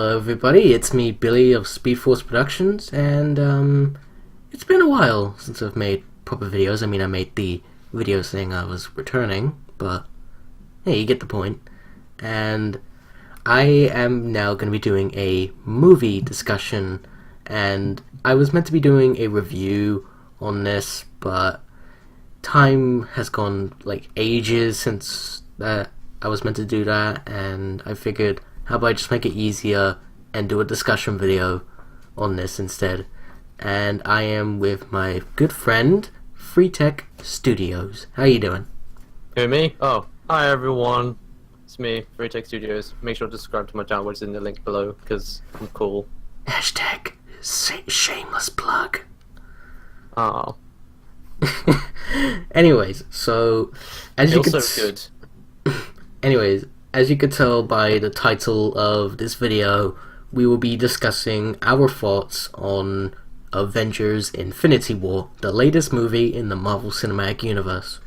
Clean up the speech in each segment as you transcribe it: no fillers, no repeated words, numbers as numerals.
Hello, everybody. It's me, Billy of Speed Force Productions, and it's been a while since I've made proper videos. I mean, I made the video saying I was returning, but hey, you get the point. And I am now going to be doing a movie discussion, and I was meant to be doing a review on this, but time has gone like ages since that I was meant to do that, and I figured, how about I just make it easier and do a discussion video on this instead? And I am with my good friend, Freetech Studios. How you doing? Who, me? Oh, hi everyone. It's me, Freetech Studios. Make sure to subscribe to my channel, which is in the link below, because I'm cool. Hashtag shameless plug. Oh. Anyways, so as you Feels could so good. Anyways, as you could tell by the title of this video, we will be discussing our thoughts on Avengers Infinity War, the latest movie in the Marvel Cinematic Universe.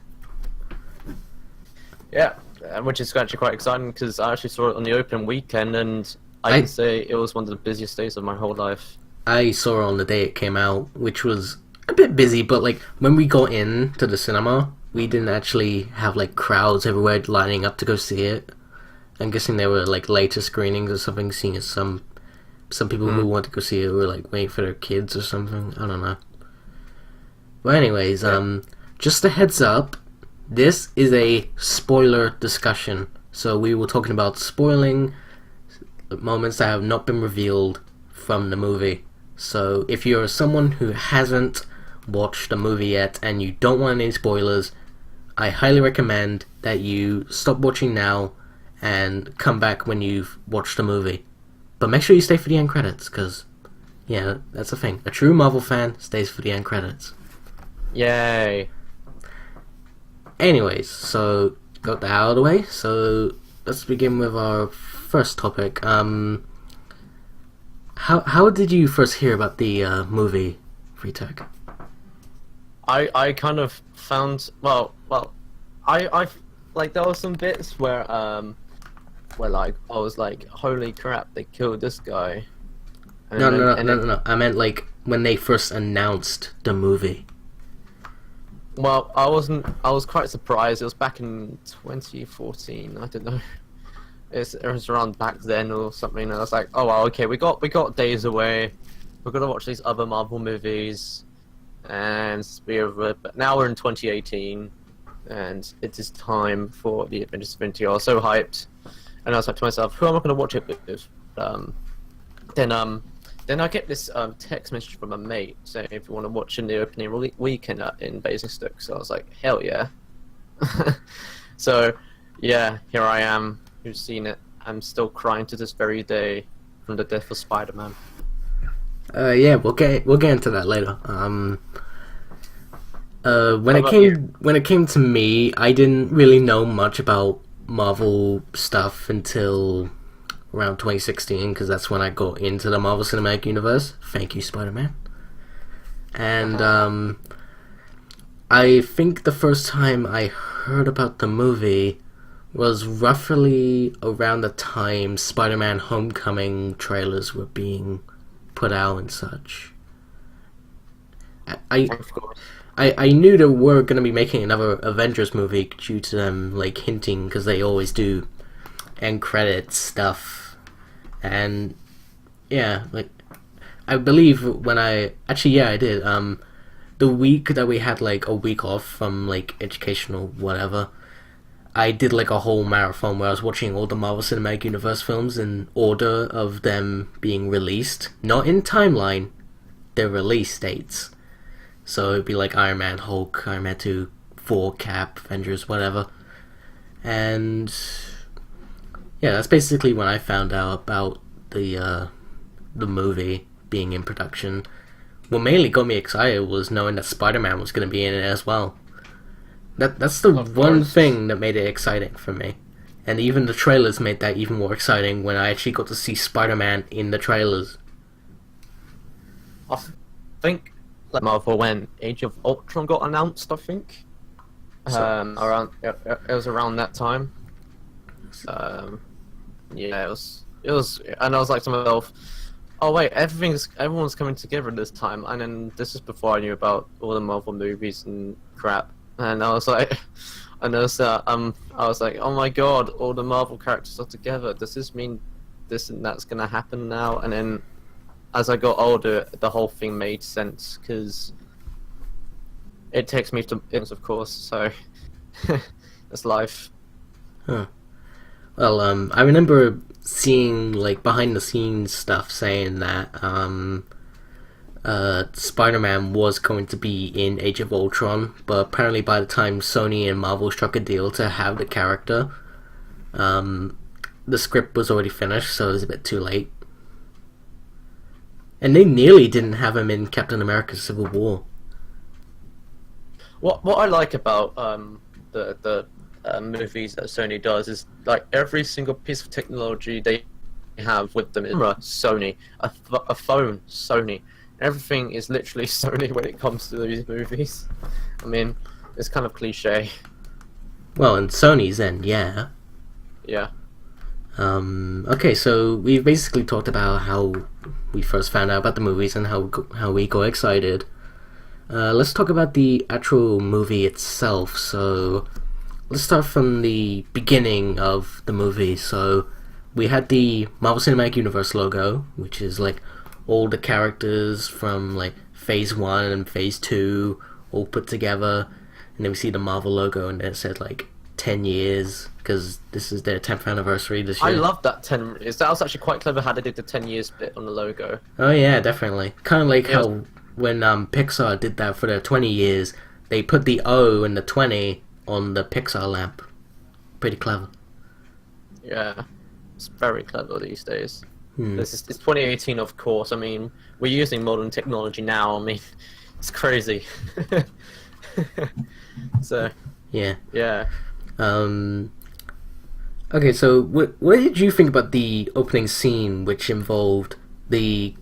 Yeah, which is actually quite exciting because I actually saw it on the opening weekend, and I can say it was one of the busiest days of my whole life. I saw it on the day it came out, which was a bit busy, but like when we got into the cinema, we didn't actually have like crowds everywhere lining up to go see it. I'm guessing there were like later screenings or something, seeing as some people who wanted to go see it were like waiting for their kids or something. I don't know. But anyways, just a heads up, this is a spoiler discussion. So we were talking about spoiling moments that have not been revealed from the movie. So if you're someone who hasn't watched the movie yet and you don't want any spoilers, I highly recommend that you stop watching now and come back when you've watched the movie. But make sure you stay for the end credits, because, yeah, that's the thing. A true Marvel fan stays for the end credits. Yay. Anyways, so got that out of the way. So let's begin with our first topic. How did you first hear about the movie, Freetech? I kind of found I like there were some bits where like I was like, holy crap, they killed this guy. And No. I meant like when they first announced the movie. Well, I was quite surprised. It was back in 2014. I don't know. It was around back then or something. And I was like, oh well, okay, we got days away. We're gonna watch these other Marvel movies and be over it. But now we're in 2018, and it is time for the Avengers Infinity War. I was so hyped, and I was like to myself, who am I gonna watch it with? Then I get this text message from a mate saying if you want to watch in the opening weekend in Basingstoke. So I was like, hell yeah. So yeah, here I am, who's seen it. I'm still crying to this very day from the death of Spider-Man. Yeah, we'll get into that later. When it came to me, I didn't really know much about Marvel stuff until around 2016, because that's when I got into the Marvel Cinematic Universe. Thank you, Spider-Man. And I think the first time I heard about the movie was roughly around the time Spider-Man Homecoming trailers were being put out and such. I knew they were going to be making another Avengers movie due to them like hinting, because they always do end credits stuff. And yeah, like I believe when I did the week that we had like a week off from like educational whatever, I did like a whole marathon where I was watching all the Marvel Cinematic Universe films in order of them being released, not in timeline, their release dates. So it'd be like Iron Man, Hulk, Iron Man 2, Thor, Cap, Avengers, whatever. And yeah, that's basically when I found out about the movie being in production. What mainly got me excited was knowing that Spider-Man was going to be in it as well. That's the one thing that made it exciting for me. And even the trailers made that even more exciting when I actually got to see Spider-Man in the trailers. I think like Marvel when Age of Ultron got announced, I think. Around it was around that time. Yeah, it was and I was like to myself, oh wait, everyone's coming together this time, and then this is before I knew about all the Marvel movies and crap, and I was like, and I was like, oh my god, all the Marvel characters are together. Does this mean this and that's gonna happen now? And then as I got older, the whole thing made sense because it takes me to things, of course. So that's life. Huh. Well, I remember seeing like behind the scenes stuff saying that Spider-Man was going to be in Age of Ultron, but apparently by the time Sony and Marvel struck a deal to have the character, the script was already finished, so it was a bit too late. And they nearly didn't have him in Captain America: Civil War. What I like about the movies that Sony does is like every single piece of technology they have with them is Sony, a phone Sony. Everything is literally Sony when it comes to these movies. I mean, it's kind of cliche. Well, in Sony's end, yeah. Yeah. Okay, so we've basically talked about how we first found out about the movies and how we got excited. Let's talk about the actual movie itself. So let's start from the beginning of the movie. So we had the Marvel Cinematic Universe logo, which is like all the characters from like Phase 1 and Phase 2 all put together, and then we see the Marvel logo, and it said like 10 years because this is their 10th anniversary this year. I love that 10 years. That was actually quite clever how they did the 10 years bit on the logo. Oh yeah, definitely. Kind of like how when Pixar did that for their 20 years, they put the O and the 20 on the Pixar lamp. Pretty clever. Yeah, it's very clever these days. It's 2018, of course. I mean, we're using modern technology now. I mean, it's crazy. So yeah. Okay, so what did you think about the opening scene, which involved a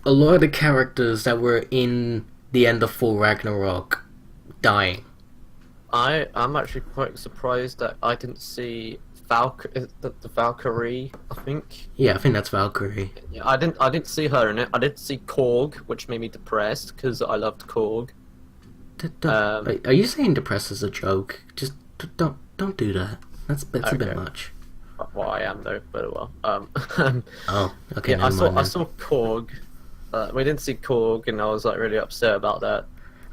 lot of the characters that were in the end of Full Ragnarok dying? I'm actually quite surprised that I didn't see the Valkyrie, I think. Yeah, I think that's Valkyrie. Yeah, I didn't see her in it. I did see Korg, which made me depressed because I loved Korg. Are you saying depressed as a joke? Just don't do that. That's a bit much. Well, I am though, but well. Oh, okay. Yeah, I saw Korg. We didn't see Korg, and I was like really upset about that.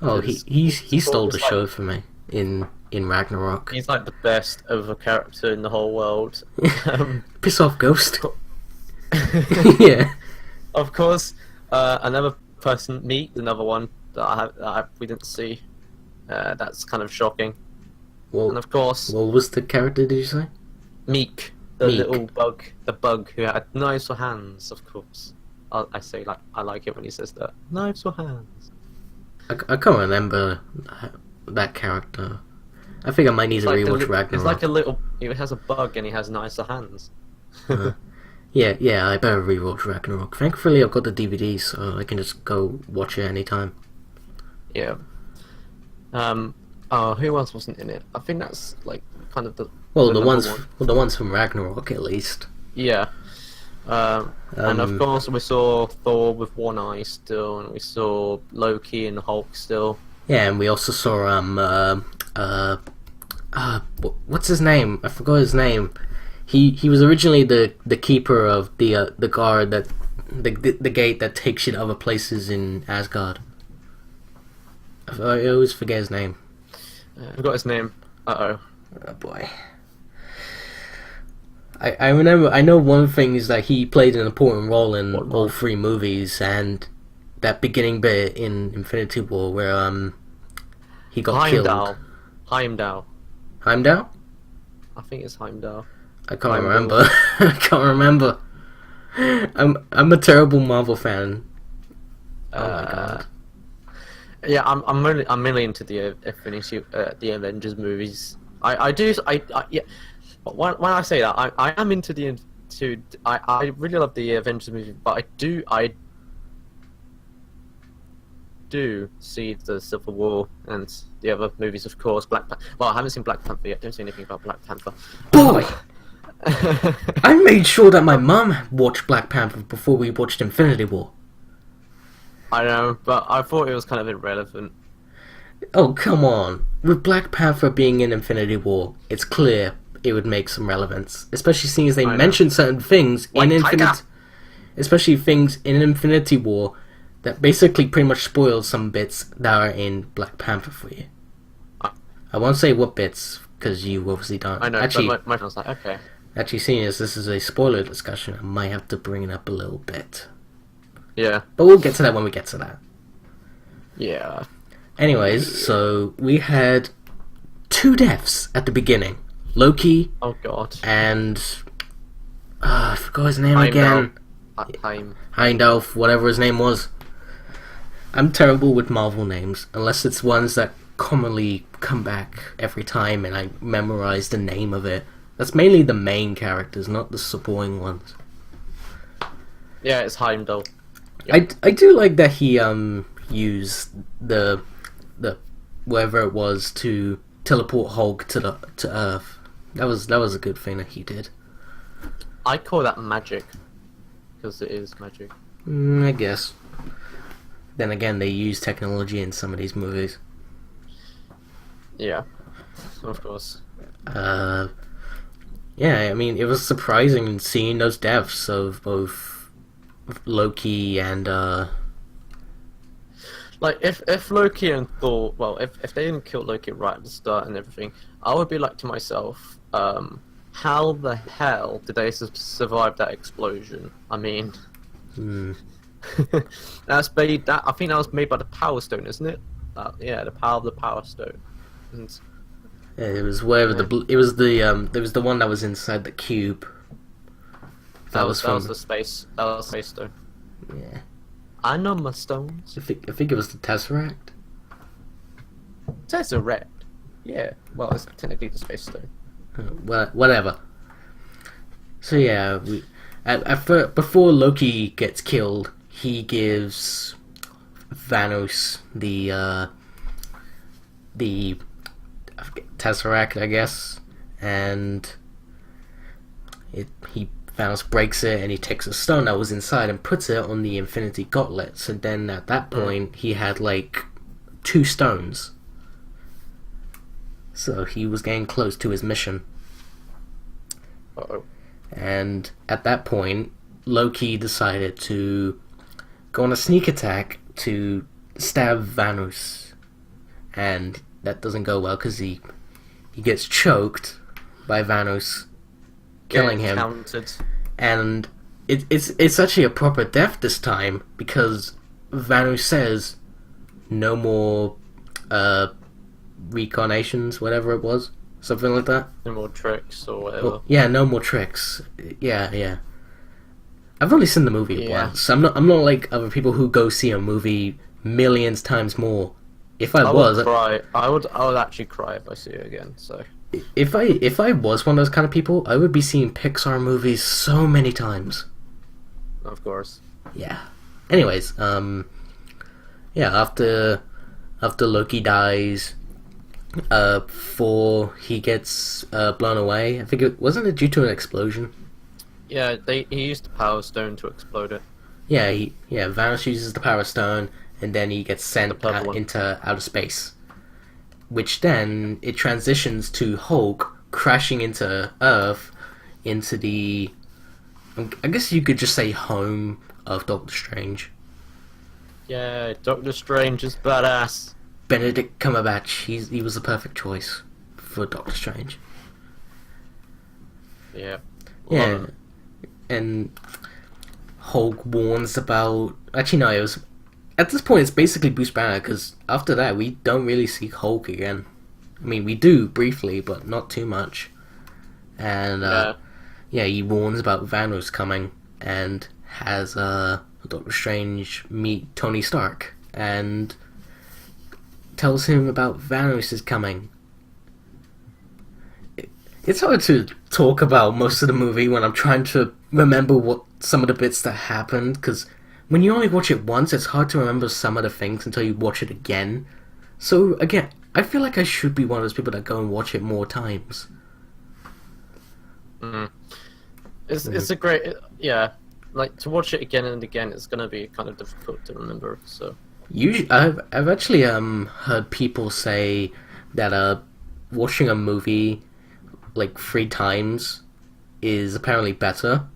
Oh, he stole the show for me in Ragnarok. He's like the best of a character in the whole world. Piss off, Ghost. Yeah. Of course, another person, Meek, another one that we didn't see. That's kind of shocking. Well, and of course, what was the character? Did you say? Meek, the little bug, who had knives for hands. Of course, I say like I like it when he says that, knives for hands. I can't remember that character. I think I might need to rewatch Ragnarok. It's like a little. He has a bug and he has nicer hands. Yeah. I better rewatch Ragnarok. Thankfully, I've got the DVD, so I can just go watch it anytime. Yeah. Oh, who else wasn't in it? I think that's like kind of the. Well, the ones from Ragnarok at least. Yeah. And of course we saw Thor with one eye still, and we saw Loki and Hulk still. Yeah, and we also saw what's his name? I forgot his name. He was originally the keeper of the guard that the gate that takes you to other places in Asgard. I always forget his name. I forgot his name. Oh boy. I remember. I know one thing is that he played an important role in all three movies, and that beginning bit in Infinity War where he got killed. Heimdall. Heimdall? I think it's Heimdall. I can't remember. I can't remember. I'm a terrible Marvel fan. Oh my god. Yeah, I'm really into the Avengers movies. I yeah. When I say that, I am into I really love the Avengers movie, but I do see the Civil War and the other movies, of course. Well, I haven't seen Black Panther yet. Don't say anything about Black Panther. Boy, I made sure that my mum watched Black Panther before we watched Infinity War. I know, but I thought it was kind of irrelevant. Oh, come on. With Black Panther being in Infinity War, it's clear it would make some relevance. Especially seeing as they I know. mentioned certain things Like in Tiger. Especially things in Infinity War that basically pretty much spoiled some bits that are in Black Panther for you. I won't say what bits, because you obviously don't. I know, Actually, but my friend was like, okay. Actually, seeing as this is a spoiler discussion, I might have to bring it up a little bit. Yeah. But we'll get to that when we get to that. Yeah. Anyways, so we had 2 deaths at the beginning. Loki Oh god. and... I forgot his name Heimdall. again. Time. Heimdall, whatever his name was. I'm terrible with Marvel names, unless it's ones that commonly come back every time and I memorize the name of it. That's mainly the main characters, not the supporting ones. Yeah, it's Heimdall. I do like that he used the whatever it was to teleport Hulk to Earth. That was a good thing that he did. I call that magic. Because it is magic. I guess. Then again, they use technology in some of these movies. Yeah. Of course. Yeah, I mean, it was surprising seeing those deaths of both Loki and Like, if Loki and Thor, well, if they didn't kill Loki right at the start and everything, I would be like to myself, how the hell did they survive that explosion? I mean, that's made that. I think that was made by the Power Stone, isn't it? Yeah, the power of the Power Stone. And it was wherever it was the one that was inside the cube. that was the space. That was Space Stone. Yeah. I know my stones. I think it was the Tesseract. Tesseract. Yeah. Well, it's technically the Space Stone. Well, whatever. So yeah, before Loki gets killed, he gives Thanos the Tesseract, I guess, and Thanos breaks it, and he takes a stone that was inside and puts it on the Infinity Gauntlet. So then, at that point, he had like 2 stones. So he was getting close to his mission. Uh-oh. And at that point, Loki decided to go on a sneak attack to stab Thanos. And that doesn't go well because he gets choked by Thanos, killing him. Counted. And it's actually a proper death this time because Thanos says no more reincarnations, whatever it was, something like that. No more tricks or whatever. Well, yeah, no more tricks. Yeah. I've only seen the movie once. So I'm not like other people who go see a movie millions times more. If I was, would cry. I would actually cry if I see it again. So if I was one of those kind of people, I would be seeing Pixar movies so many times. of course. Yeah. Anyways, after Loki dies, before he gets blown away, I think it wasn't due to an explosion. Yeah, he used the Power Stone to explode it. Yeah, Thanos uses the Power Stone, and then he gets sent into outer space. Which then, it transitions to Hulk crashing into Earth, into the... I guess you could just say home of Doctor Strange. Yeah, Doctor Strange is badass. Benedict Cumberbatch, he was the perfect choice for Doctor Strange. Yeah. Yeah, and Hulk warns about... Actually, no, it was... At this point, it's basically Bruce Banner, because after that, we don't really see Hulk again. I mean, we do, briefly, but not too much. And, he warns about Thanos coming, and has Doctor Strange meet Tony Stark, and tells him about Thanos is coming. It's hard to talk about most of the movie when I'm trying to remember what some of the bits that happened, because when you only watch it once, it's hard to remember some of the things until you watch it again. So, again, I feel like I should be one of those people that go and watch it more times. It's a great, yeah. Like to watch it again and again, it's gonna be kind of difficult to remember. So Usually, I've actually heard people say that watching a movie like 3 times is apparently better,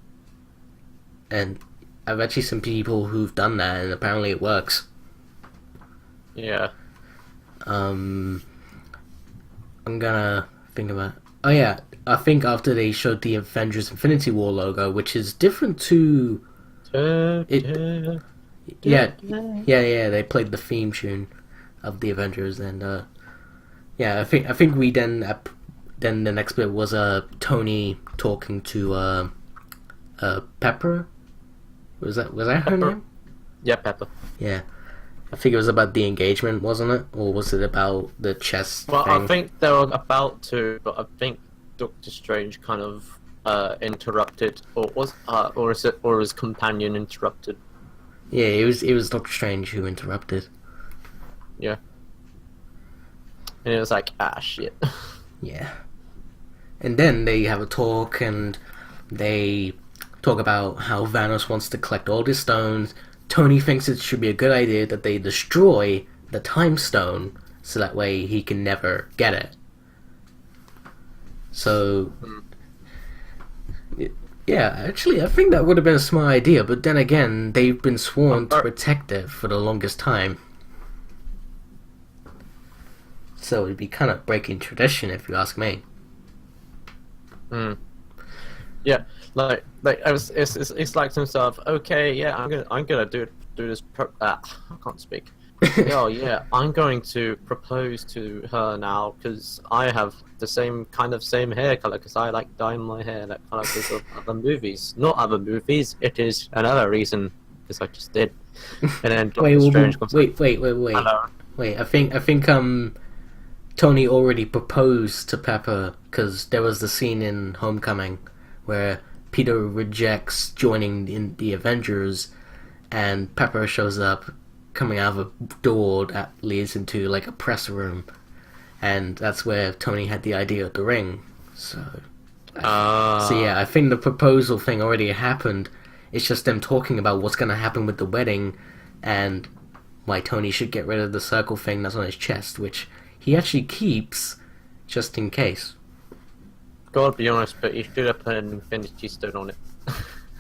and I've actually seen people who've done that, and apparently it works. yeah, Um, I'm gonna think about. Oh yeah, I think after they showed the Avengers Infinity War logo, which is different to it. Yeah, yeah. They played the theme tune of the Avengers, and yeah, I think we then the next bit was Tony talking to Pepper. Was that her Pepper. name? Yeah, Pepper. Yeah, I think it was about the engagement, wasn't it, or was it about the chess Well, thing? I think they were about to, but I think Doctor Strange kind of interrupted, or his companion interrupted. Yeah, it was Doctor Strange who interrupted. Yeah, and it was like, ah, shit. Yeah. And then they have a talk, and they talk about how Thanos wants to collect all the stones. Tony thinks it should be a good idea that they destroy the Time Stone, so that way he can never get it. So, yeah, actually, I think that would have been a smart idea, but then again, they've been sworn to protect it for the longest time. So it'd be kind of breaking tradition, if you ask me. Mm. Yeah, it's like to himself. Okay, yeah, I'm gonna do this. I can't speak. Oh yeah, I'm going to propose to her now because I have the same hair color because I like dyeing my hair that color because of other movies. Not other movies. It is another reason because I just did. And then Doctor Strange comes wait. Hello. Wait, I think Tony already proposed to Pepper because there was the scene in Homecoming where Peter rejects joining in the Avengers, and Pepper shows up coming out of a door that leads into like a press room, and that's where Tony had the idea of the ring. So yeah, I think the proposal thing already happened. It's just them talking about what's going to happen with the wedding, and why Tony should get rid of the circle thing that's on his chest, which he actually keeps just in case. Gotta be honest, but you should have put an Infinity Stone on it.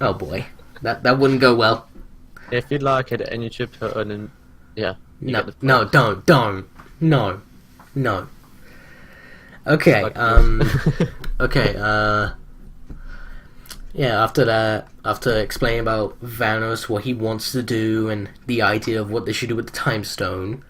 Oh boy, that wouldn't go well. If you like it, and you should put an yeah. No, don't, no. Okay, okay, yeah, after that, after explaining about Thanos, what he wants to do, and the idea of what they should do with the Time Stone,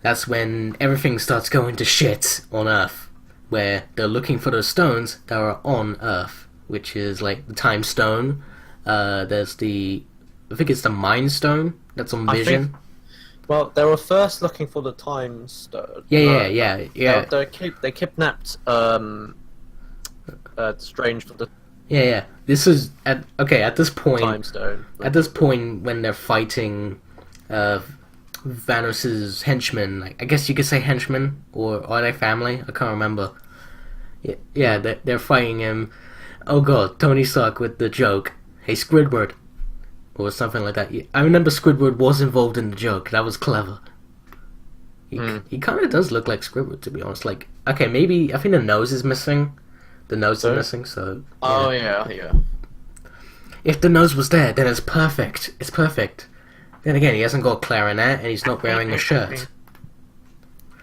that's when everything starts going to shit on Earth, where they're looking for those stones that are on Earth, which is like the Time Stone, there's I think it's the Mind Stone that's on Vision. Well, they were first looking for the Time Stone. Yeah. They kidnapped Strange for the Yeah. This is at this point. Time Stone. At this point, when they're fighting Thanos' henchmen, like, I guess you could say henchmen, or are they family? I can't remember. Yeah, they're fighting him. Oh god, Tony Stark with the joke, "Hey Squidward," or something like that. I remember Squidward was involved in the joke. That was clever. He kind of does look like Squidward, to be honest. Like, okay, maybe I think the nose is missing. The nose is missing, so. Yeah. Oh yeah. If the nose was there, then it's perfect. It's perfect. Then again, he hasn't got a clarinet, and he's not wearing a shirt.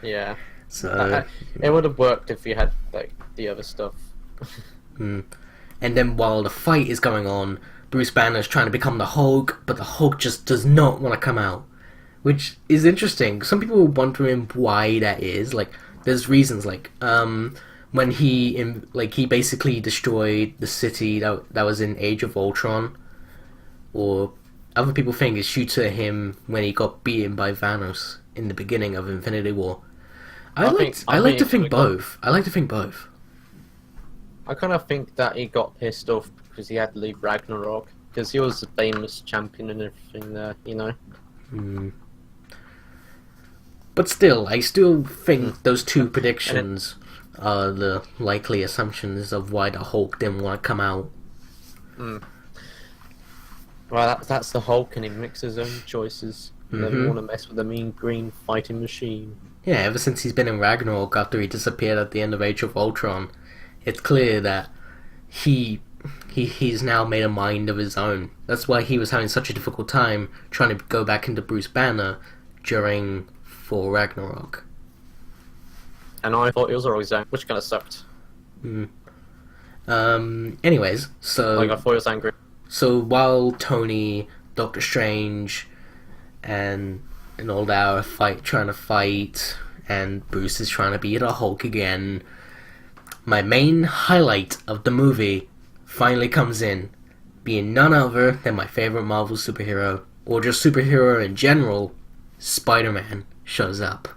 Yeah. So it would have worked if you had like the other stuff. And then while the fight is going on, Bruce Banner's trying to become the Hulk, but the Hulk just does not want to come out, which is interesting. Some people are wondering why that is. Like, there's reasons. Like, when he basically destroyed the city that was in Age of Ultron, or other people think it's due to him when he got beaten by Thanos in the beginning of Infinity War. I like to think both. I kind of think that he got pissed off because he had to leave Ragnarok because he was a famous champion and everything there, you know. But still, I still think those two predictions are the likely assumptions of why the Hulk didn't want to come out. Mm. Well, that's the Hulk, and he makes his own choices. Never want to mess with the mean green fighting machine. Yeah, ever since he's been in Ragnarok after he disappeared at the end of Age of Ultron, it's clear that he's now made a mind of his own. That's why he was having such a difficult time trying to go back into Bruce Banner during Thor Ragnarok. And I thought he was always down, which kind of sucked. Anyways, so Like, I thought he was angry. So while Tony, Doctor Strange, and all that are trying to fight, and Bruce is trying to beat the Hulk again, my main highlight of the movie finally comes in, being none other than my favorite Marvel superhero, or just superhero in general, Spider-Man shows up.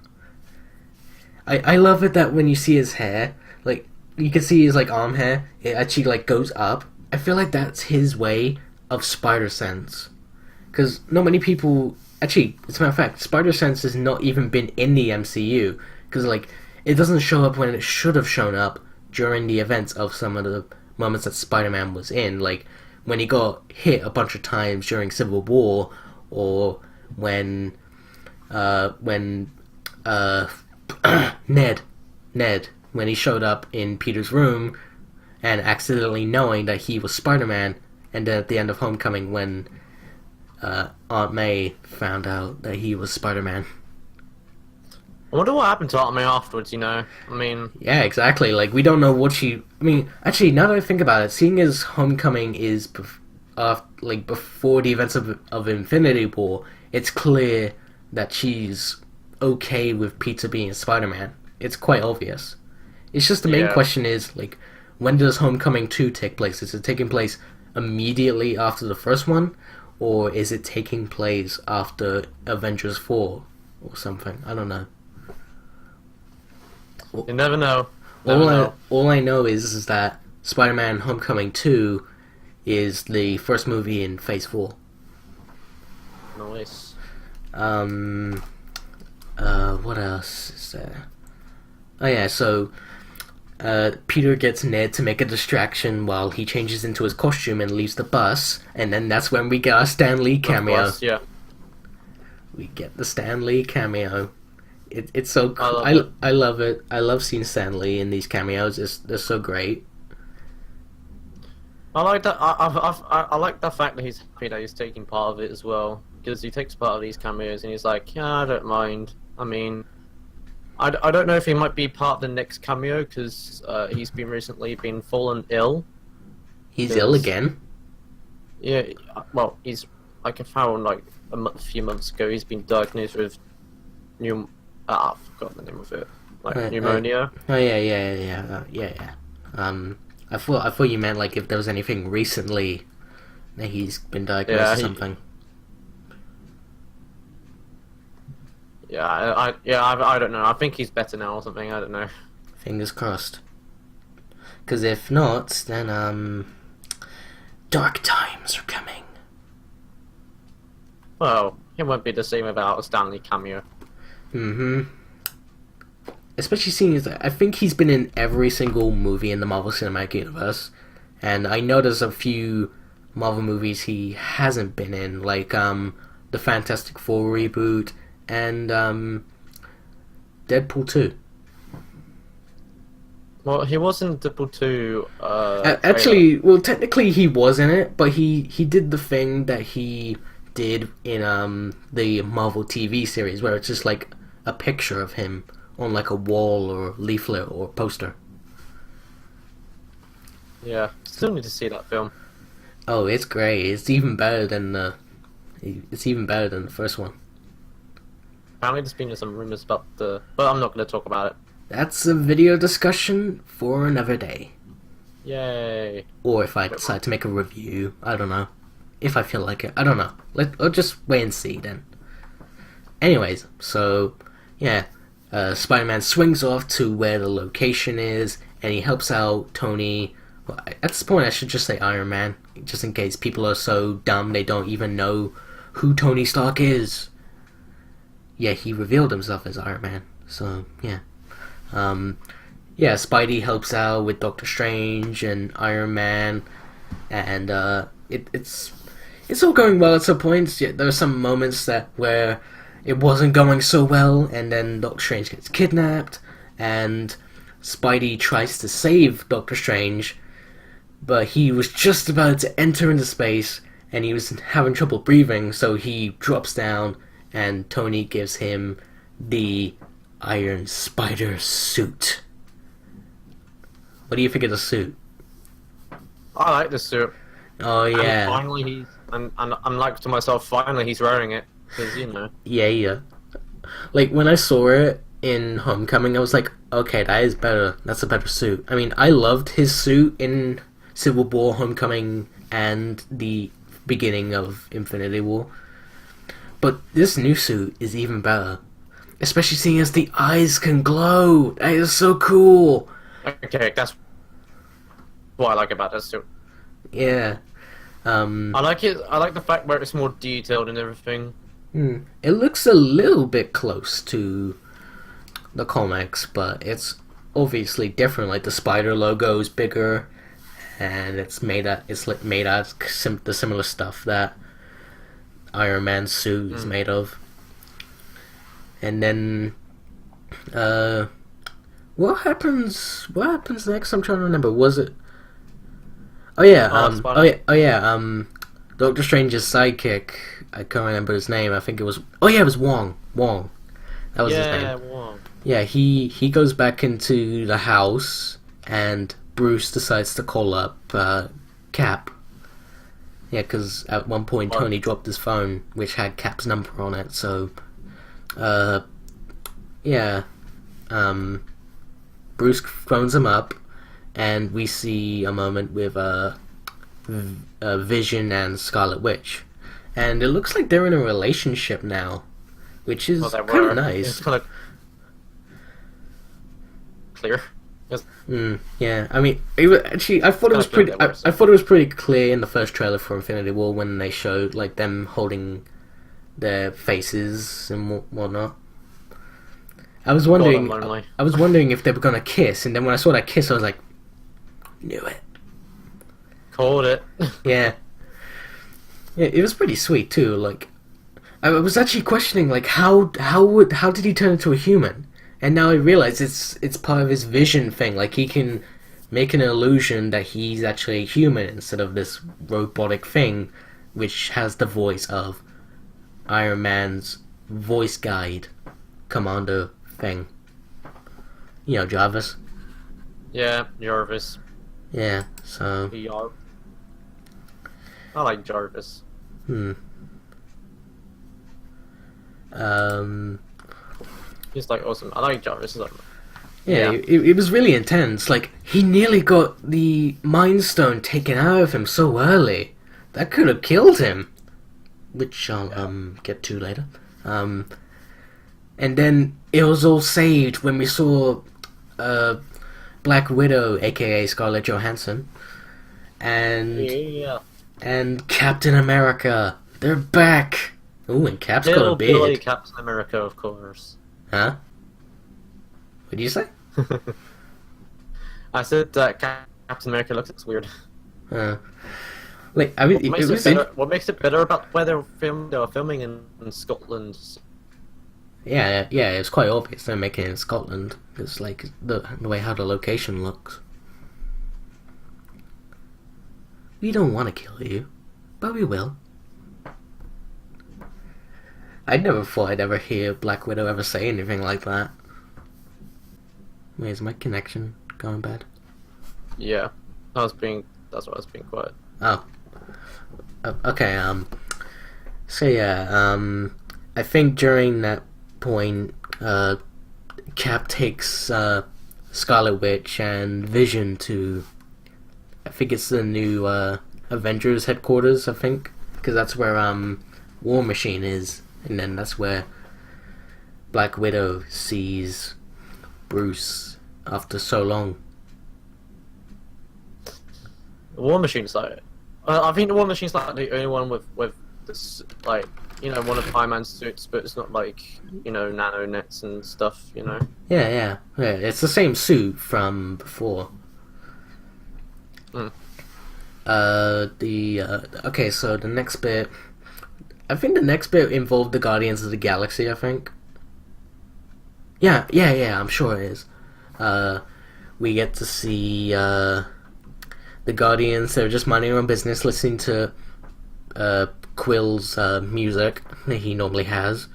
I love it that when you see his hair, like, you can see his, like, arm hair, it actually, like, goes up. I feel like that's his way of Spider-Sense. Because not many people... Actually, as a matter of fact, Spider-Sense has not even been in the MCU. Because, like, it doesn't show up when it should have shown up during the events of some of the moments that Spider-Man was in. Like, when he got hit a bunch of times during Civil War, or when Ned, when he showed up in Peter's room and accidentally knowing that he was Spider-Man, and then at the end of Homecoming when Aunt May found out that he was Spider-Man. I wonder what happened to Aunt May afterwards, you know? I mean... Yeah, exactly. Like, we don't know what she... I mean, actually, now that I think about it, seeing as Homecoming is before the events of Infinity War, it's clear that she's okay with Peter being Spider-Man. It's quite obvious. It's just the main question is, like, when does Homecoming 2 take place? Is it taking place immediately after the first one? Or is it taking place after Avengers 4 or something? I don't know. You never know. All I know is that Spider-Man Homecoming 2 is the first movie in Phase 4. Nice. What else is there? Oh yeah, so Peter gets Ned to make a distraction while he changes into his costume and leaves the bus, and then that's when we get our Stan Lee cameo. Of course, yeah. We get the Stan Lee cameo. It's so cool. I love it. I love seeing Stan Lee in these cameos. They're so great. I like that. I like the fact that he's happy that he's taking part of it as well, because he takes part of these cameos and he's like, yeah, I don't mind. I mean, I don't know if he might be part of the next cameo because he's recently been fallen ill. He's ill again. Yeah, well, he's like I found like a few months ago. He's been diagnosed with I forgot the name of it, like pneumonia. Oh yeah. I thought you meant like if there was anything recently that he's been diagnosed with something. Yeah, I don't know. I think he's better now or something. I don't know. Fingers crossed. Because if not, then dark times are coming. Well, it won't be the same without a Stanley cameo. Especially seeing as I think he's been in every single movie in the Marvel Cinematic Universe, and I know there's a few Marvel movies he hasn't been in, like the Fantastic Four reboot and Deadpool 2. Well, he was in Deadpool 2. Actually, well, technically he was in it, but he did the thing that he did in the Marvel TV series, where it's just like a picture of him on like a wall or leaflet or poster. Yeah, still need to see that film. Oh, it's great. It's even better than the first one. Apparently, there's been some rumors about but I'm not going to talk about it. That's a video discussion for another day. Yay! Or if I decide to make a review, I don't know. If I feel like it, I don't know. I'll just wait and see then. Anyways, so yeah, Spider-Man swings off to where the location is, and he helps out Tony. Well, at this point, I should just say Iron Man, just in case people are so dumb they don't even know who Tony Stark is. Yeah, he revealed himself as Iron Man, so yeah. Yeah, Spidey helps out with Doctor Strange and Iron Man, and it's all going well at some points. Yet there are some moments where it wasn't going so well, and then Doctor Strange gets kidnapped, and Spidey tries to save Doctor Strange, but he was just about to enter into space, and he was having trouble breathing, so he drops down, and Tony gives him the Iron Spider suit. What do you think of the suit? I like this suit. Oh yeah. And finally, I'm like to myself, finally he's wearing it, because Yeah. Like when I saw it in Homecoming, I was like, okay, that is better. That's a better suit. I mean, I loved his suit in Civil War, Homecoming, and the beginning of Infinity War. But this new suit is even better. Especially seeing as the eyes can glow. That is so cool. Okay, that's what I like about this suit. Yeah. I like it. I like the fact where it's more detailed and everything. It looks a little bit close to the comics, but it's obviously different. Like the spider logo is bigger, and it's made out of the similar stuff that Iron Man's suit is made of. And then, what happens? What happens next? I'm trying to remember. Was it? Oh yeah. Doctor Strange's sidekick. I can't remember his name. I think it was. Oh yeah, it was Wong. Wong. That was his name. Yeah, Wong. Yeah, he goes back into the house, and Bruce decides to call up Cap. Yeah, because at one point Tony dropped his phone, which had Cap's number on it. So, Bruce phones him up, and we see a moment with Vision and Scarlet Witch, and it looks like they're in a relationship now, which is kind of nice. It's kind of clear. Yeah, I mean, I thought it was pretty. I thought it was pretty clear in the first trailer for Infinity War when they showed like them holding their faces and whatnot. I was wondering if they were gonna kiss, and then when I saw that kiss, I was like, knew it. Called it. Yeah, it was pretty sweet too. Like, I was actually questioning like how did he turn into a human? And now I realize it's part of his vision thing. Like he can make an illusion that he's actually a human instead of this robotic thing, which has the voice of Iron Man's voice guide, commando thing. You know, Jarvis. Yeah, Jarvis. Yeah. So. I like Jarvis. He's like awesome. I like Jarvis. Yeah. It was really intense. Like he nearly got the Mind Stone taken out of him so early. That could have killed him. Which I'll get to later. And then it was all saved when we saw Black Widow, aka Scarlett Johansson, and Captain America. They're back. Ooh, and Cap's got a beard. Billy Captain America, of course. Huh? What did you say? I said that Captain America looks weird. Like, I mean, what makes it better about where they were filming in Scotland? Yeah, it's quite obvious they're making it in Scotland. It's like the way how the location looks. We don't want to kill you, but we will. I never thought I'd ever hear Black Widow ever say anything like that. Wait, is my connection going bad? Yeah, that's why I was being quiet. Oh. Okay, so yeah, I think during that point, Cap takes, Scarlet Witch and Vision to, I think it's the new, Avengers headquarters, I think, because that's where, War Machine is, and then that's where Black Widow sees Bruce after so long. The War Machine's like, I think the War Machine's like the only one with this, like, you know, one of Iron Man's suits, but it's not like, you know, nano nets and stuff, you know. Yeah. It's the same suit from before. Okay, so the next bit. I think the next bit involved the Guardians of the Galaxy. I think. Yeah. I'm sure it is. We get to see the Guardians. They're just minding their own business, listening to Quill's music that he normally has.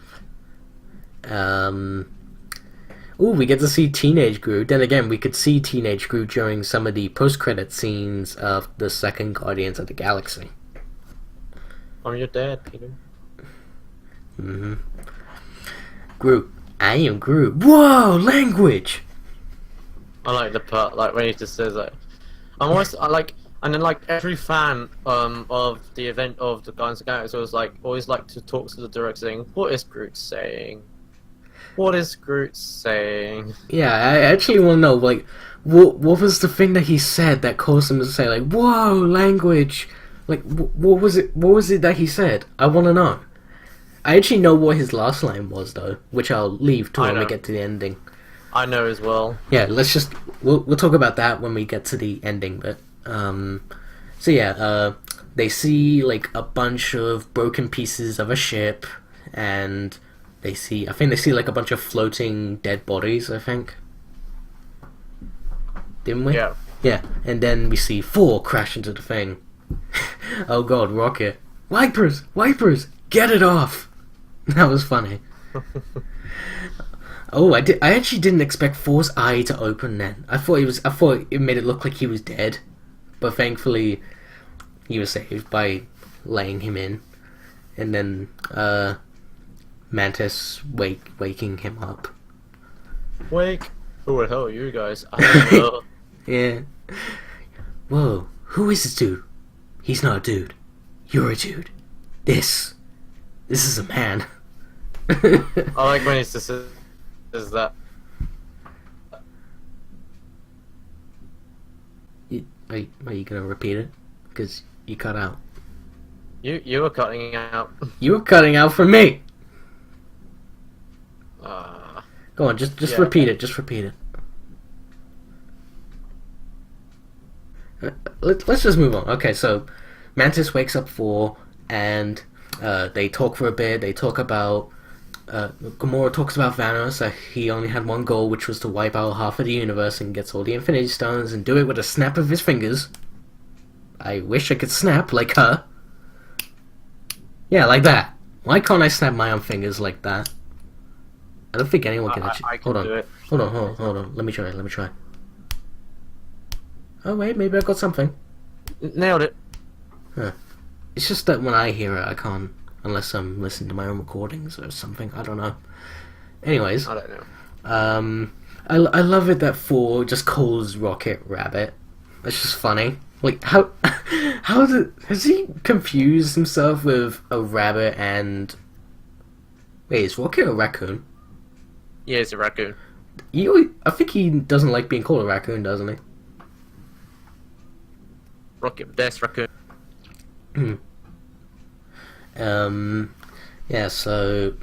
We get to see Teenage Groot. Then again, we could see Teenage Groot during some of the post-credit scenes of the second Guardians of the Galaxy. I'm your dad, Peter. Groot. I am Groot. Whoa, language! I like the part, like, when he just says, like, I'm always, and then, like, every fan, of the event of the Guardians of the Galaxy was, like, always like to talk to the director saying, what is Groot saying? What is Groot saying? Yeah, I actually want to know, like, what was the thing that he said that caused him to say, like, whoa, language? Like, what was it that he said? I want to know. I actually know what his last line was, though, which I'll leave to when we get to the ending. I know as well. Yeah, we'll talk about that when we get to the ending bit. So yeah, they see, like, a bunch of broken pieces of a ship, and I think they see, like, a bunch of floating dead bodies, I think. Didn't we? Yeah. Yeah, and then we see 4 crash into the thing. Oh god, Rocket. Wipers! Get it off! That was funny. I actually didn't expect 4's eye to open then. I thought it made it look like he was dead. But thankfully, he was saved by laying him in. And then, Mantis waking him up. Wake? Who the hell are you guys? I don't know. Yeah. Whoa, who is this dude? He's not a dude. You're a dude. This is a man. I like when he just says that. Are you gonna repeat it? Because you cut out. You were cutting out. You were cutting out for me! Go on, just yeah. repeat it, just repeat it. Let's just move on. Okay, so Mantis wakes up 4, and they talk for a bit. They talk about Gamora talks about Thanos. He only had one goal, which was to wipe out half of the universe and gets all the Infinity Stones and do it with a snap of his fingers. I wish I could snap like her. Yeah, like that. Why can't I snap my own fingers like that? I don't think anyone can actually. I can do it. Hold on. Let me try. Oh wait, maybe I got something. Nailed it. Huh. It's just that when I hear it, I can't, unless I'm listening to my own recordings or something. I don't know. Anyways, I don't know. I love it that 4 just calls Rocket Rabbit. It's just funny. Like how has he confused himself with a rabbit and wait, is Rocket a raccoon? Yeah, he's a raccoon. I think he doesn't like being called a raccoon, doesn't he? Rocket, best raccoon. Yeah, so,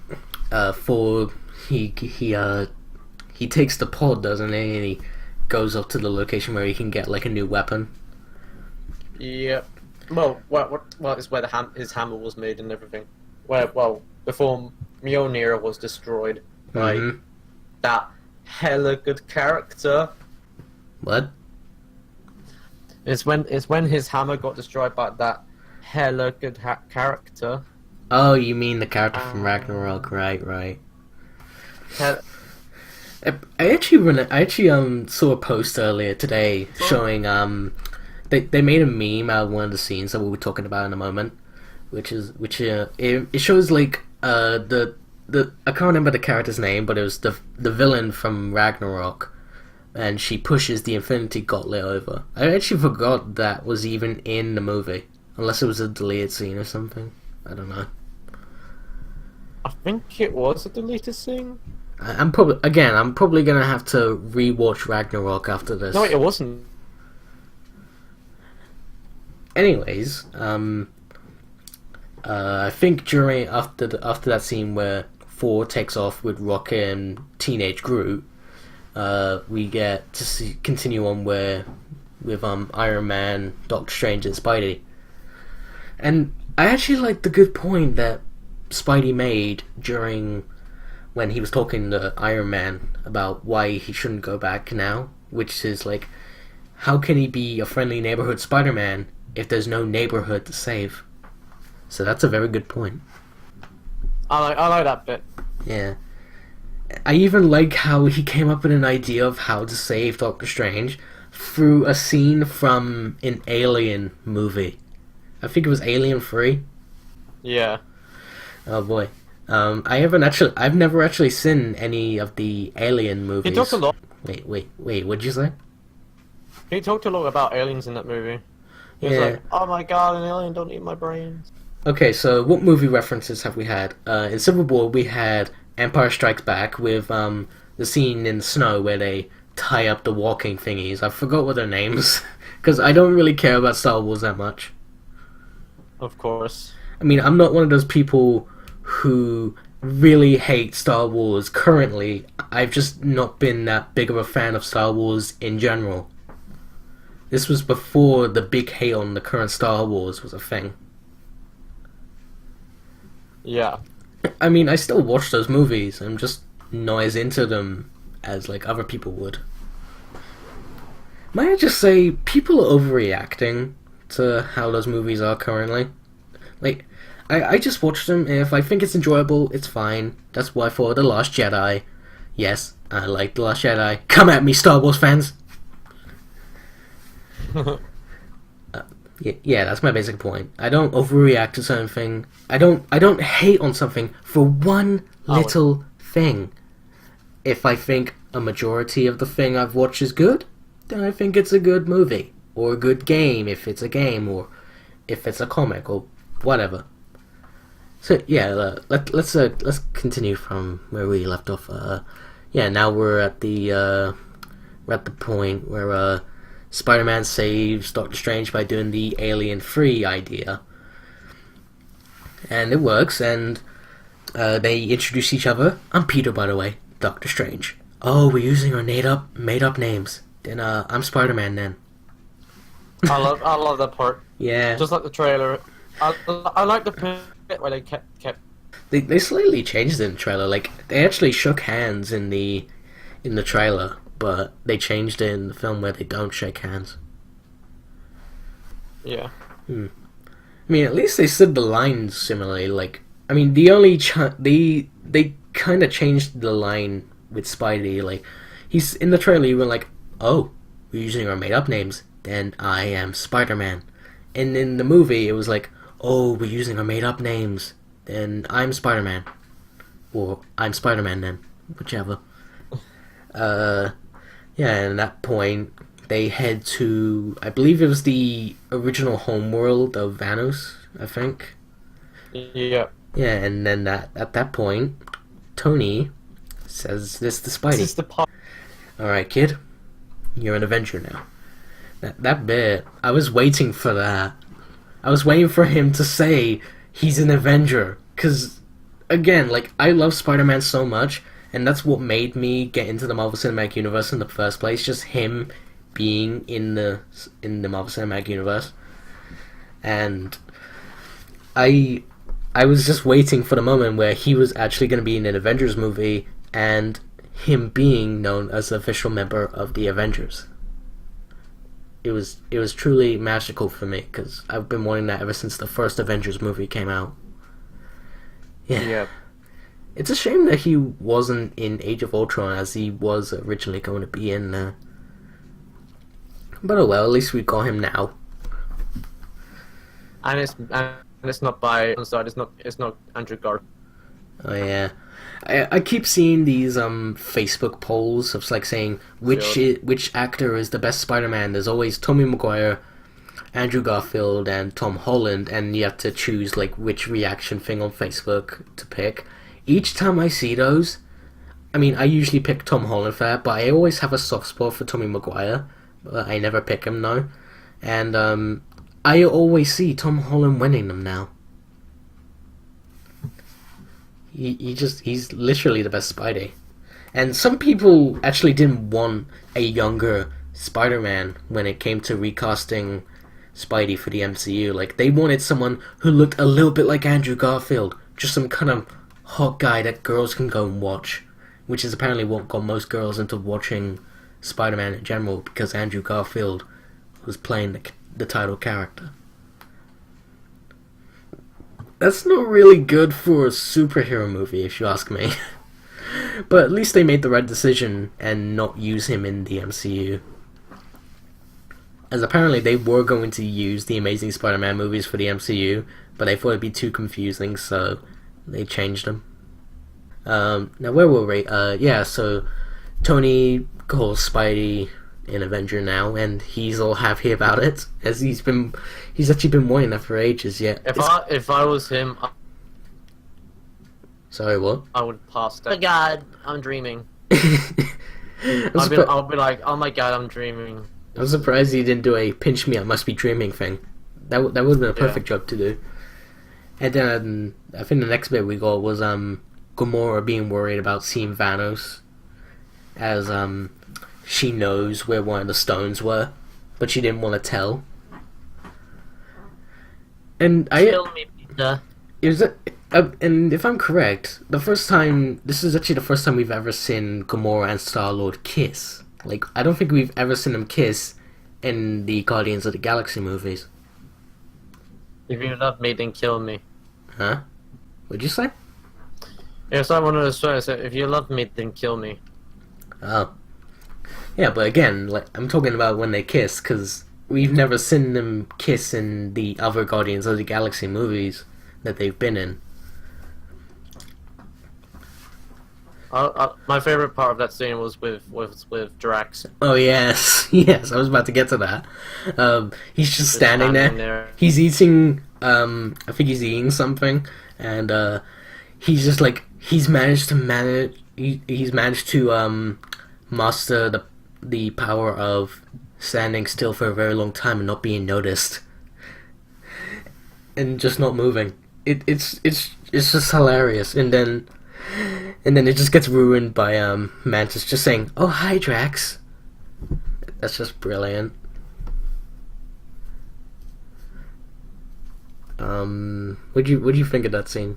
4, he takes the pod, doesn't he, and he goes up to the location where he can get, like, a new weapon. Yeah. Well, it's where his hammer was made and everything. Before Mjolnir was destroyed by that hella good character. What? It's when his hammer got destroyed by that hella good character. Oh, you mean the character from Ragnarok, right. I actually saw a post earlier today showing they made a meme out of one of the scenes that we'll be talking about in a moment, it shows like the I can't remember the character's name, but it was the villain from Ragnarok, and she pushes the Infinity Gauntlet over. I actually forgot that was even in the movie, unless it was a deleted scene or something. I don't know. I think it was a deleted scene. I'm probably gonna have to rewatch Ragnarok after this. No, it wasn't. Anyways, I think after that scene where 4 takes off with Rocket and Teenage Groot, we get to continue on where with Iron Man, Doctor Strange, and Spidey. And I actually like the good point that Spidey made during when he was talking to Iron Man about why he shouldn't go back now, which is like, how can he be a friendly neighborhood Spider-Man if there's no neighborhood to save? So that's a very good point. I like that bit. Yeah. I even like how he came up with an idea of how to save Doctor Strange through a scene from an Alien movie. I think it was Alien 3. Yeah. Oh boy. I've never actually seen any of the Alien movies. He talked a lot. Wait, what'd you say? He talked a lot about aliens in that movie. He was like, "Oh my god, an alien! Don't eat my brains." Okay, so what movie references have we had? In Civil War, we had Empire Strikes Back with the scene in the snow where they tie up the walking thingies. I forgot what their names, because I don't really care about Star Wars that much. Of course. I mean, I'm not one of those people who really hate Star Wars currently. I've just not been that big of a fan of Star Wars in general. This was before the big hate on the current Star Wars was a thing. Yeah. I mean, I still watch those movies. I'm just not as into them as like other people would. Might I just say, people are overreacting to how those movies are currently. Like, I just watch them, and if I think it's enjoyable, it's fine. That's why for The Last Jedi, yes, I like The Last Jedi. Come at me, Star Wars fans! Yeah, that's my basic point. I don't overreact to something. I don't hate on something for one little thing. If I think a majority of the thing I've watched is good, then I think it's a good movie. Or a good game, if it's a game, or if it's a comic, or whatever. So yeah, let's continue from where we left off. Yeah, now we're at the point where Spider-Man saves Doctor Strange by doing the Alien 3 idea, and it works. And they introduce each other. I'm Peter, by the way. Doctor Strange. Oh, we're using our made up names. Then I'm Spider-Man then. I love that part. Yeah. Just like the trailer. I like the bit where they kept. They slightly changed it in the trailer. Like, they actually shook hands in the trailer, but they changed it in the film where they don't shake hands. Yeah. I mean, at least they said the lines similarly. Like, I mean, the only they kind of changed the line with Spidey. Like, he's in the trailer. He went like, "Oh, we're using our made up names. Then I am Spider-Man." And in the movie, it was like, "Oh, we're using our made up names. Then I'm Spider-Man." Or I'm Spider-Man then. Whichever. Yeah, and at that point, they head to, I believe it was the original homeworld of Vanos, I think. Yeah. Yeah, and then at that point, Tony says this to Spidey. This is the part. "Alright, kid, you're an Avenger now." That bit, I was waiting for that. I was waiting for him to say he's an Avenger. Because, again, like, I love Spider-Man so much, and that's what made me get into the Marvel Cinematic Universe in the first place. Just him being in the Marvel Cinematic Universe. And I was just waiting for the moment where he was actually going to be in an Avengers movie, and him being known as the official member of the Avengers. It was truly magical for me, because I've been wanting that ever since the first Avengers movie came out. Yeah. It's a shame that he wasn't in Age of Ultron as he was originally going to be in there. But oh well, at least we got him now. And it's not by it's not Andrew Garfield. Oh yeah. I keep seeing these Facebook polls of like saying which actor is the best Spider-Man. There's always Tobey Maguire, Andrew Garfield, and Tom Holland, and you have to choose like which reaction thing on Facebook to pick. Each time I see those, I mean, I usually pick Tom Holland for that, but I always have a soft spot for Tobey Maguire. But I never pick him though, and I always see Tom Holland winning them now. He's literally the best Spidey. And some people actually didn't want a younger Spider-Man when it came to recasting Spidey for the MCU. Like, they wanted someone who looked a little bit like Andrew Garfield, just some kind of hot guy that girls can go and watch, which is apparently what got most girls into watching Spider-Man in general, because Andrew Garfield was playing the title character. That's not really good for a superhero movie, if you ask me. But at least they made the right decision and not use him in the MCU. As apparently they were going to use the Amazing Spider-Man movies for the MCU, but they thought it'd be too confusing, so they changed them. Now where were we? So Tony calls Spidey an Avenger now, and he's all happy about it, as he's actually been wanting that for ages. Yeah. If I was him, Sorry, what? I would pass that. Oh my God, I'm dreaming. I'm I'll be like, oh my God, I'm dreaming. I'm surprised he didn't do a pinch me, I must be dreaming thing. That would have been a perfect job to do. And then I think the next bit we got was Gamora being worried about seeing Thanos, as she knows where one of the stones were, but she didn't want to tell. And Kill me, Peter. And if I'm correct, this is actually the first time we've ever seen Gamora and Star-Lord kiss. Like, I don't think we've ever seen them kiss in the Guardians of the Galaxy movies. If you love me, then kill me. Huh? What'd you say? Yes, I wanted to say, so if you love me, then kill me. Oh. Yeah, but again, like, I'm talking about when they kiss, because we've never seen them kiss in the other Guardians of the Galaxy movies that they've been in. My favorite part of that scene was with Drax. Oh yes, yes. I was about to get to that. He's just standing there. He's eating. I think he's eating something, and he's just like he's managed to master the power of standing still for a very long time and not being noticed, and just not moving. It's just hilarious, and then it just gets ruined by Mantis just saying, "Oh, hi, Drax." That's just brilliant. What do you think of that scene?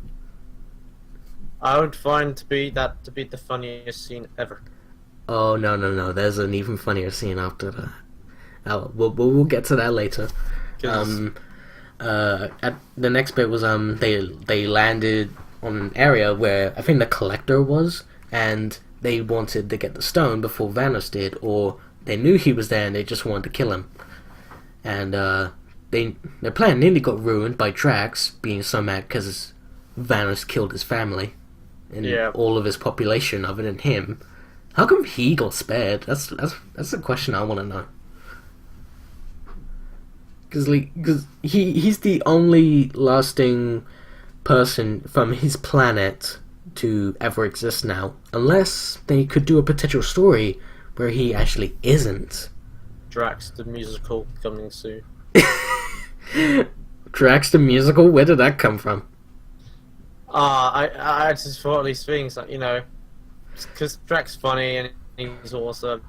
I would find to be the funniest scene ever. Oh no! There's an even funnier scene after that. We'll get to that later. At the next bit was they landed on an area where I think the Collector was, and they wanted to get the stone before Thanos did, or they knew he was there and they just wanted to kill him. And their plan nearly got ruined by Drax being so mad because Thanos killed his family and all of his population other than him. How come he got spared? That's a question I want to know. Because he's the only lasting person from his planet to ever exist now, unless they could do a potential story where he actually isn't. Drax the musical coming soon. Drax the musical? Where did that come from? I just thought of these things, like, because Drax funny and he's awesome.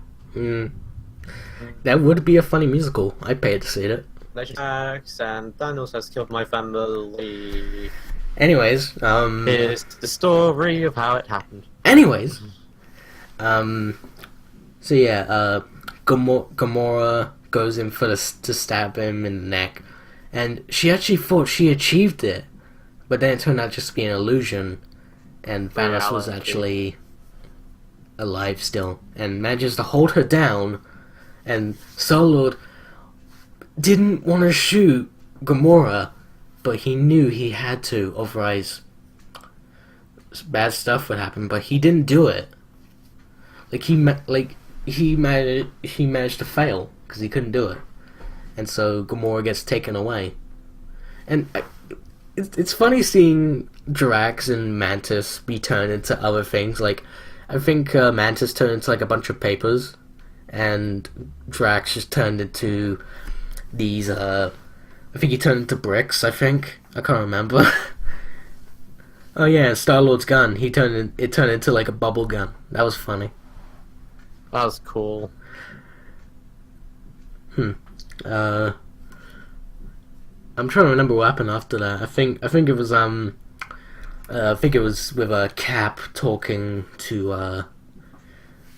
That would be a funny musical. I'd pay to see it. Drax and Thanos has killed my family. Anyways, here's the story of how it happened. Anyways, Gamora goes in to stab him in the neck, and she actually thought she achieved it, but then it turned out just to be an illusion, and Thanos was actually alive still, and manages to hold her down, and Star-Lord didn't want to shoot Gamora, but he knew he had to, otherwise bad stuff would happen. But he didn't do it. He managed to fail because he couldn't do it, and so Gamora gets taken away. And it's funny seeing Drax and Mantis be turned into other things. Like, I think Mantis turned into like a bunch of papers, and Drax just turned into these. I think he turned into bricks. I can't remember. Oh yeah, Star-Lord's gun. It turned into like a bubble gun. That was funny. That was cool. Uh, I'm trying to remember what happened after that. I think it was I think it was with Cap talking to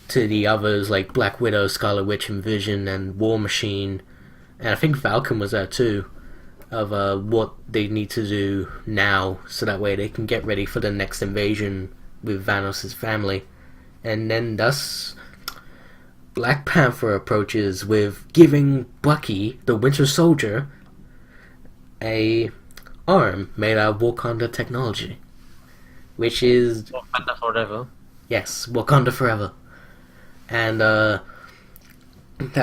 the others like Black Widow, Scarlet Witch, and Vision, and War Machine, and I think Falcon was there too. Of what they need to do now, so that way they can get ready for the next invasion with Thanos' family, and then thus Black Panther approaches with giving Bucky, the Winter Soldier, a arm made out of Wakanda technology, which is Wakanda forever. yes, Wakanda forever, and that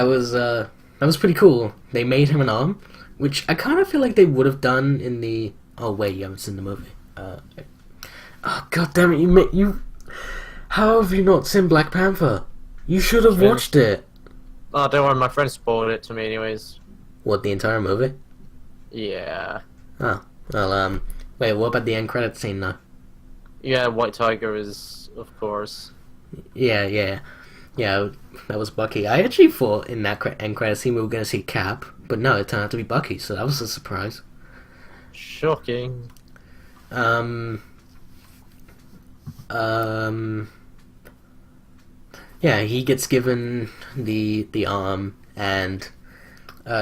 was pretty cool. They made him an arm, which I kind of feel like they would have done in the. Oh wait, you haven't seen the movie. Oh god damn it! You. How have you not seen Black Panther? You should have watched it. Oh, don't worry, my friend spoiled it to me, anyways. What, the entire movie? Yeah. Oh well. Wait, what about the end credit scene though? Yeah, White Tiger is, of course. Yeah. That was Bucky. I actually thought in that end credit scene we were gonna see Cap, but no, it turned out to be Bucky, so that was a surprise. Shocking. Yeah, he gets given the arm, and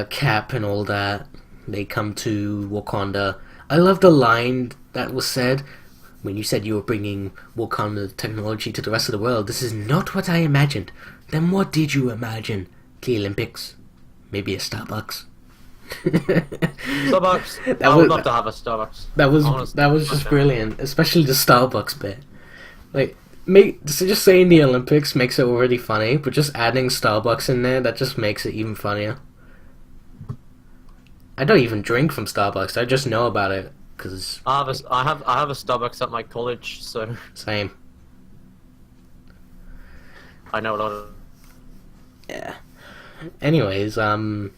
Cap and all that. They come to Wakanda. I love the line that was said when you said you were bringing Wakanda technology to the rest of the world. This is not what I imagined. Then what did you imagine? The Olympics? Maybe a Starbucks? Starbucks. I would love to have a Starbucks. That was just brilliant, especially the Starbucks bit. Like, just saying the Olympics makes it already funny, but just adding Starbucks in there, that just makes it even funnier. I don't even drink from Starbucks. I just know about it because I have a Starbucks at my college, so same. I know a lot of. Yeah. Anyways, so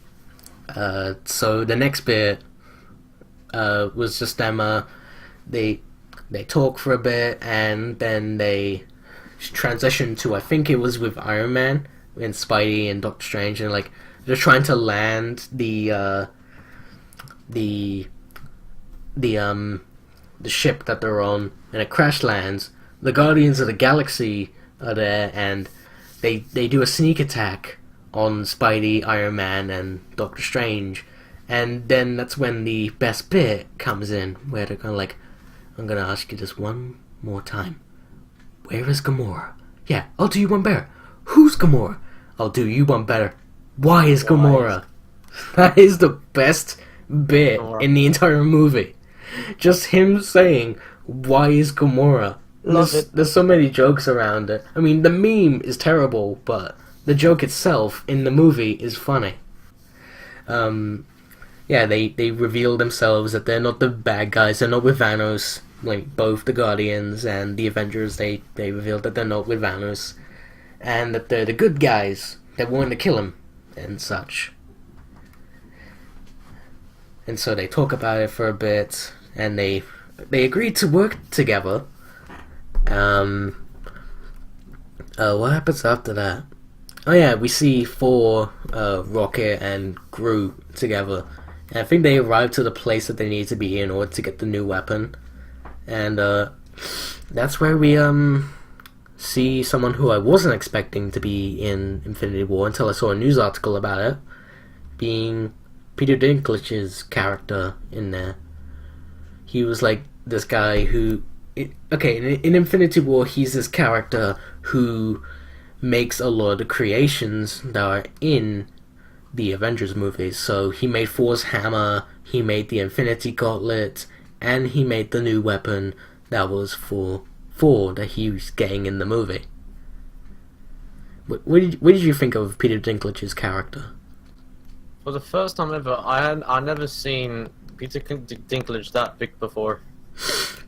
the next bit was just them. They talk for a bit, and then they transition to, I think it was with Iron Man and Spidey and Doctor Strange, and like they're trying to land the ship that they're on, and it crash lands. The Guardians of the Galaxy are there, and they do a sneak attack on Spidey, Iron Man, and Doctor Strange, and then that's when the best bit comes in, where they're kind of like, I'm gonna ask you this one more time. Where is Gamora? Yeah, I'll do you one better. Who's Gamora? I'll do you one better. Why is Gamora? That is the best bit in the entire movie. Just him saying, why is Gamora? There's so many jokes around it. I mean, the meme is terrible, but the joke itself in the movie is funny. Yeah, they reveal themselves that they're not the bad guys. They're not with Thanos. Like, both the Guardians and the Avengers, they revealed that they're not with Thanos. And that they're the good guys that wanted to kill him and such. And so they talk about it for a bit, and they agreed to work together. What happens after that? Oh yeah, we see Thor, Rocket, and Groot together. And I think they arrive to the place that they need to be in order to get the new weapon. And that's where we see someone who I wasn't expecting to be in Infinity War until I saw a news article about it, being Peter Dinklage's character in there. He was like this guy who... in Infinity War, he's this character who makes a lot of the creations that are in the Avengers movies. So he made Thor's hammer, he made the Infinity Gauntlet, and he made the new weapon that was for Thor that he was getting in the movie. What did you think of Peter Dinklage's character? For the first time ever, I never seen Peter Dinklage that big before.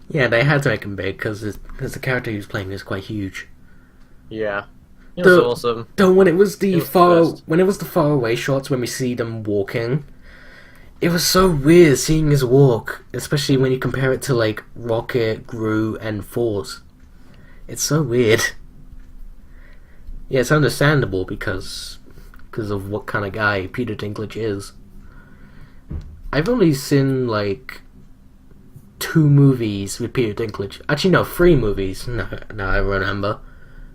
Yeah, they had to make him big because the character he was playing is quite huge. Yeah, it was awesome. Though when it was the far away shots when we see them walking, it was so weird seeing his walk, especially when you compare it to like Rocket, Groot, and Thor's. It's so weird. Yeah, it's understandable because because of what kind of guy Peter Dinklage is. I've only seen like 2 movies with Peter Dinklage. Actually, no, 3 movies. No, I remember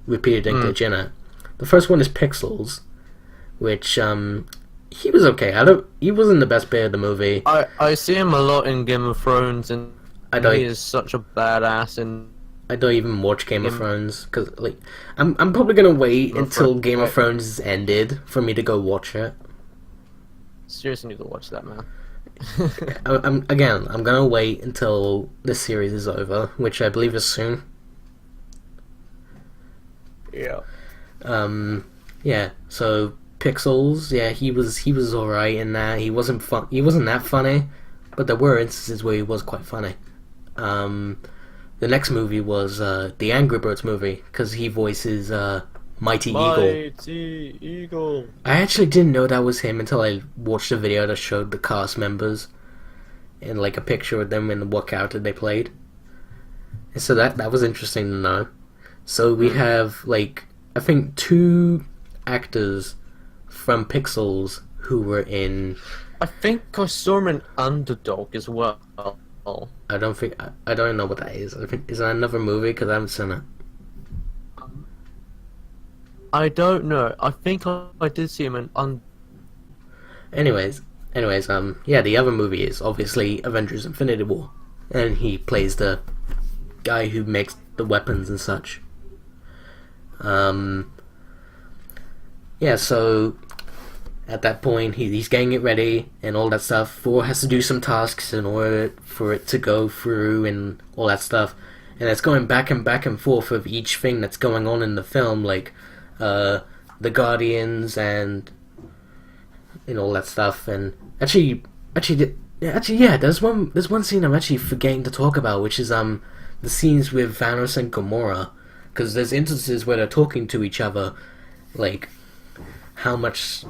with Peter Dinklage in it. The first one is Pixels, which he was okay. He wasn't the best bit of the movie. I see him a lot in Game of Thrones, and he is such a badass. And I don't even watch Game of Thrones because like I'm probably gonna wait until Game of Thrones is ended for me to go watch it. Seriously, need to watch that, man. I'm gonna wait until the series is over, which I believe is soon. Yeah. Yeah. So Pixels, yeah, he was alright in that. He wasn't that funny, but there were instances where he was quite funny. The next movie was the Angry Birds movie because he voices Mighty Eagle. Mighty Eagle. I actually didn't know that was him until I watched a video that showed the cast members and like a picture of them and what character they played. And so that was interesting to know. So we have like I think 2 actors from Pixels who were in. I think I saw him in Underdog as well. I don't know what that is. I think is that another movie because I haven't seen it. I don't know. I think I did see him in Anyways, yeah, the other movie is obviously Avengers Infinity War, and he plays the guy who makes the weapons and such. Yeah, so at that point he's getting it ready and all that stuff. Thor has to do some tasks in order for it to go through and all that stuff, and it's going back and forth of each thing that's going on in the film, like the Guardians and all that stuff. And actually, yeah, there's one scene I'm actually forgetting to talk about, which is the scenes with Thanos and Gamora, because there's instances where they're talking to each other, like how much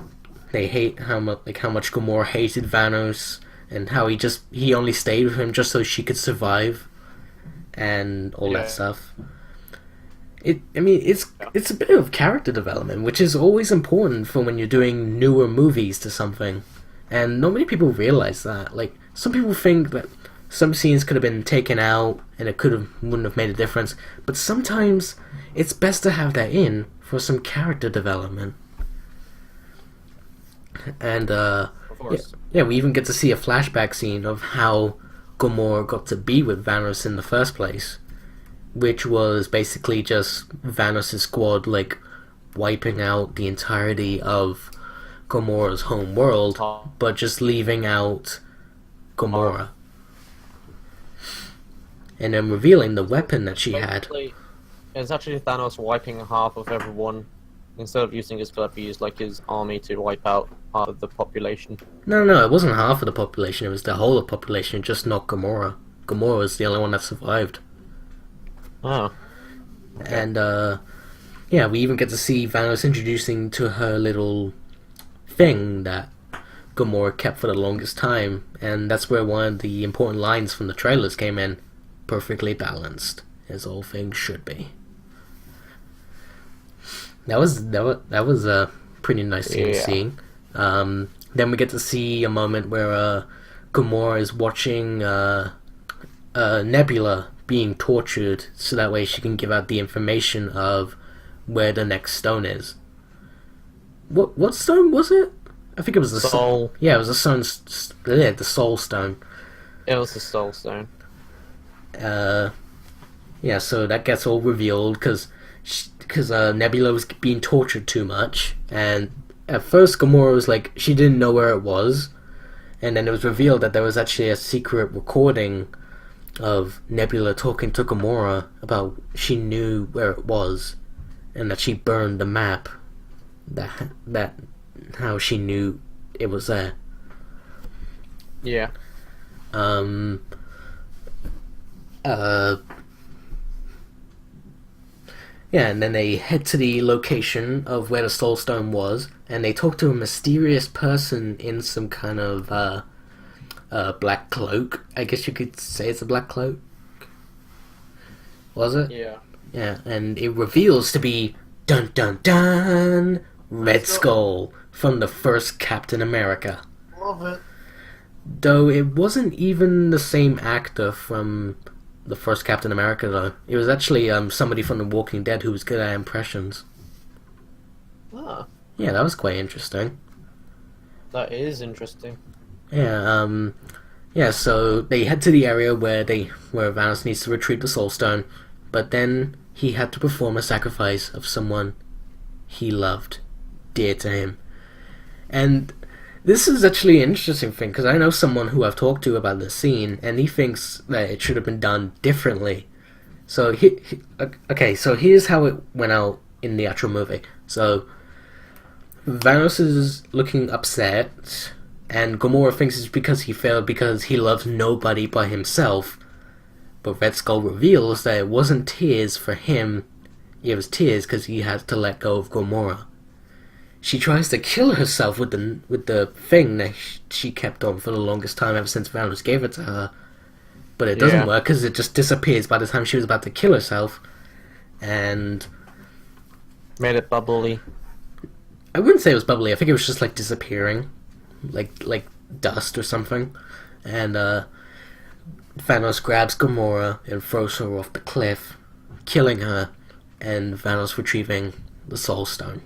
they hate, how much Gamora hated Thanos, and how he only stayed with him just so she could survive, and all that stuff. It's a bit of character development, which is always important for when you're doing newer movies to something, and not many people realize that. Like, some people think that some scenes could have been taken out and it wouldn't have made a difference, but sometimes it's best to have that in for some character development. And Of course. yeah, we even get to see a flashback scene of how Gamora got to be with Thanos in the first place, which was basically just Thanos' squad like wiping out the entirety of Gamora's home world, but just leaving out Gamora, and then revealing the weapon that she had. It's actually Thanos wiping half of everyone. Instead of using his club, he used like his army to wipe out half of the population. No, it wasn't half of the population, it was the whole of the population, just not Gamora. Gamora was the only one that survived. Oh. And yeah, we even get to see Thanos introducing to her little thing that Gamora kept for the longest time, and that's where one of the important lines from the trailers came in. Perfectly balanced, as all things should be. That was a pretty nice scene seeing. Then we get to see a moment where Gamora is watching Nebula being tortured, so that way she can give out the information of where the next stone is. What stone was it? I think it was the Soul. Yeah, it was the Soul Stone. It was the Soul Stone. Yeah, so that gets all revealed because Nebula was being tortured too much, and at first Gamora was like, she didn't know where it was, and then it was revealed that there was actually a secret recording of Nebula talking to Gamora about she knew where it was, and that she burned the map, that how she knew it was there. Yeah. Yeah, and then they head to the location of where the Soul Stone was, and they talk to a mysterious person in some kind of black cloak. I guess you could say it's a black cloak. Was it? Yeah. Yeah, and it reveals to be dun dun dun Red Skull, from the first Captain America. Love it. Though it wasn't even the same actor from the first Captain America, though. It was actually somebody from The Walking Dead who was good at impressions. Ah, Yeah, that was quite interesting. that is interesting. Yeah, yeah, so they head to the area where Thanos needs to retrieve the Soul Stone, but then he had to perform a sacrifice of someone he loved, dear to him. And this is actually an interesting thing, because I know someone who I've talked to about this scene, and he thinks that it should have been done differently. So, okay, so here's how it went out in the actual movie. So, Thanos is looking upset, and Gamora thinks it's because he failed because he loves nobody but himself. But Red Skull reveals that it wasn't tears for him, it was tears because he had to let go of Gamora. She tries to kill herself with the thing that she kept on for the longest time ever since Thanos gave it to her. But it doesn't work because it just disappears by the time she was about to kill herself. And Made it bubbly. I wouldn't say it was bubbly. I think it was just like disappearing, like dust or something. And Thanos grabs Gamora and throws her off the cliff, killing her, and Thanos retrieving the Soul Stone.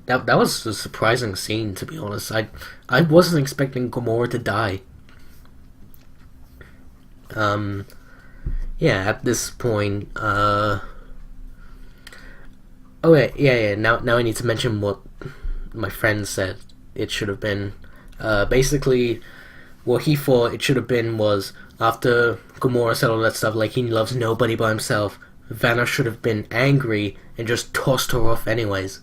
That was a surprising scene, to be honest. I wasn't expecting Gamora to die. Yeah, at this point, oh wait, yeah. Now I need to mention what my friend said it should have been. Basically, what he thought it should have been was after Gamora said all that stuff, like he loves nobody but himself. Thanos should have been angry and just tossed her off anyways.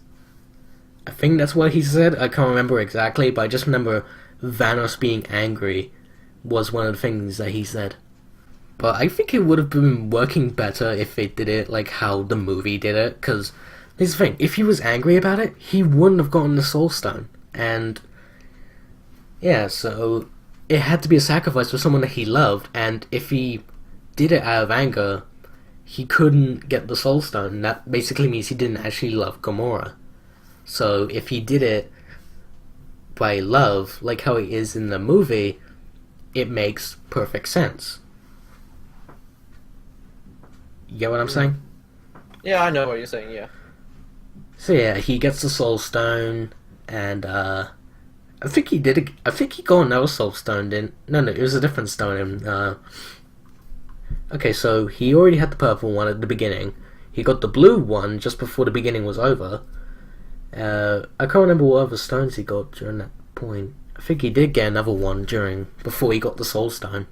I think that's what he said. I can't remember exactly, but I just remember Thanos being angry was one of the things that he said. But I think it would have been working better if they did it like how the movie did it, because here's the thing, if he was angry about it, he wouldn't have gotten the Soul Stone. And yeah, so it had to be a sacrifice for someone that he loved, and if he did it out of anger, he couldn't get the Soul Stone. That basically means he didn't actually love Gamora. So if he did it by love, like how it is in the movie, it makes perfect sense. You get what I'm saying? Yeah, I know what you're saying, yeah. So yeah, he gets the Soul Stone, and I think he did. I think he got another Soul Stone. Didn't? No, it was a different stone. Okay, so he already had the purple one at the beginning. He got the blue one just before the beginning was over. I can't remember what other stones he got during that point. I think he did get another one before he got the Soul Stone.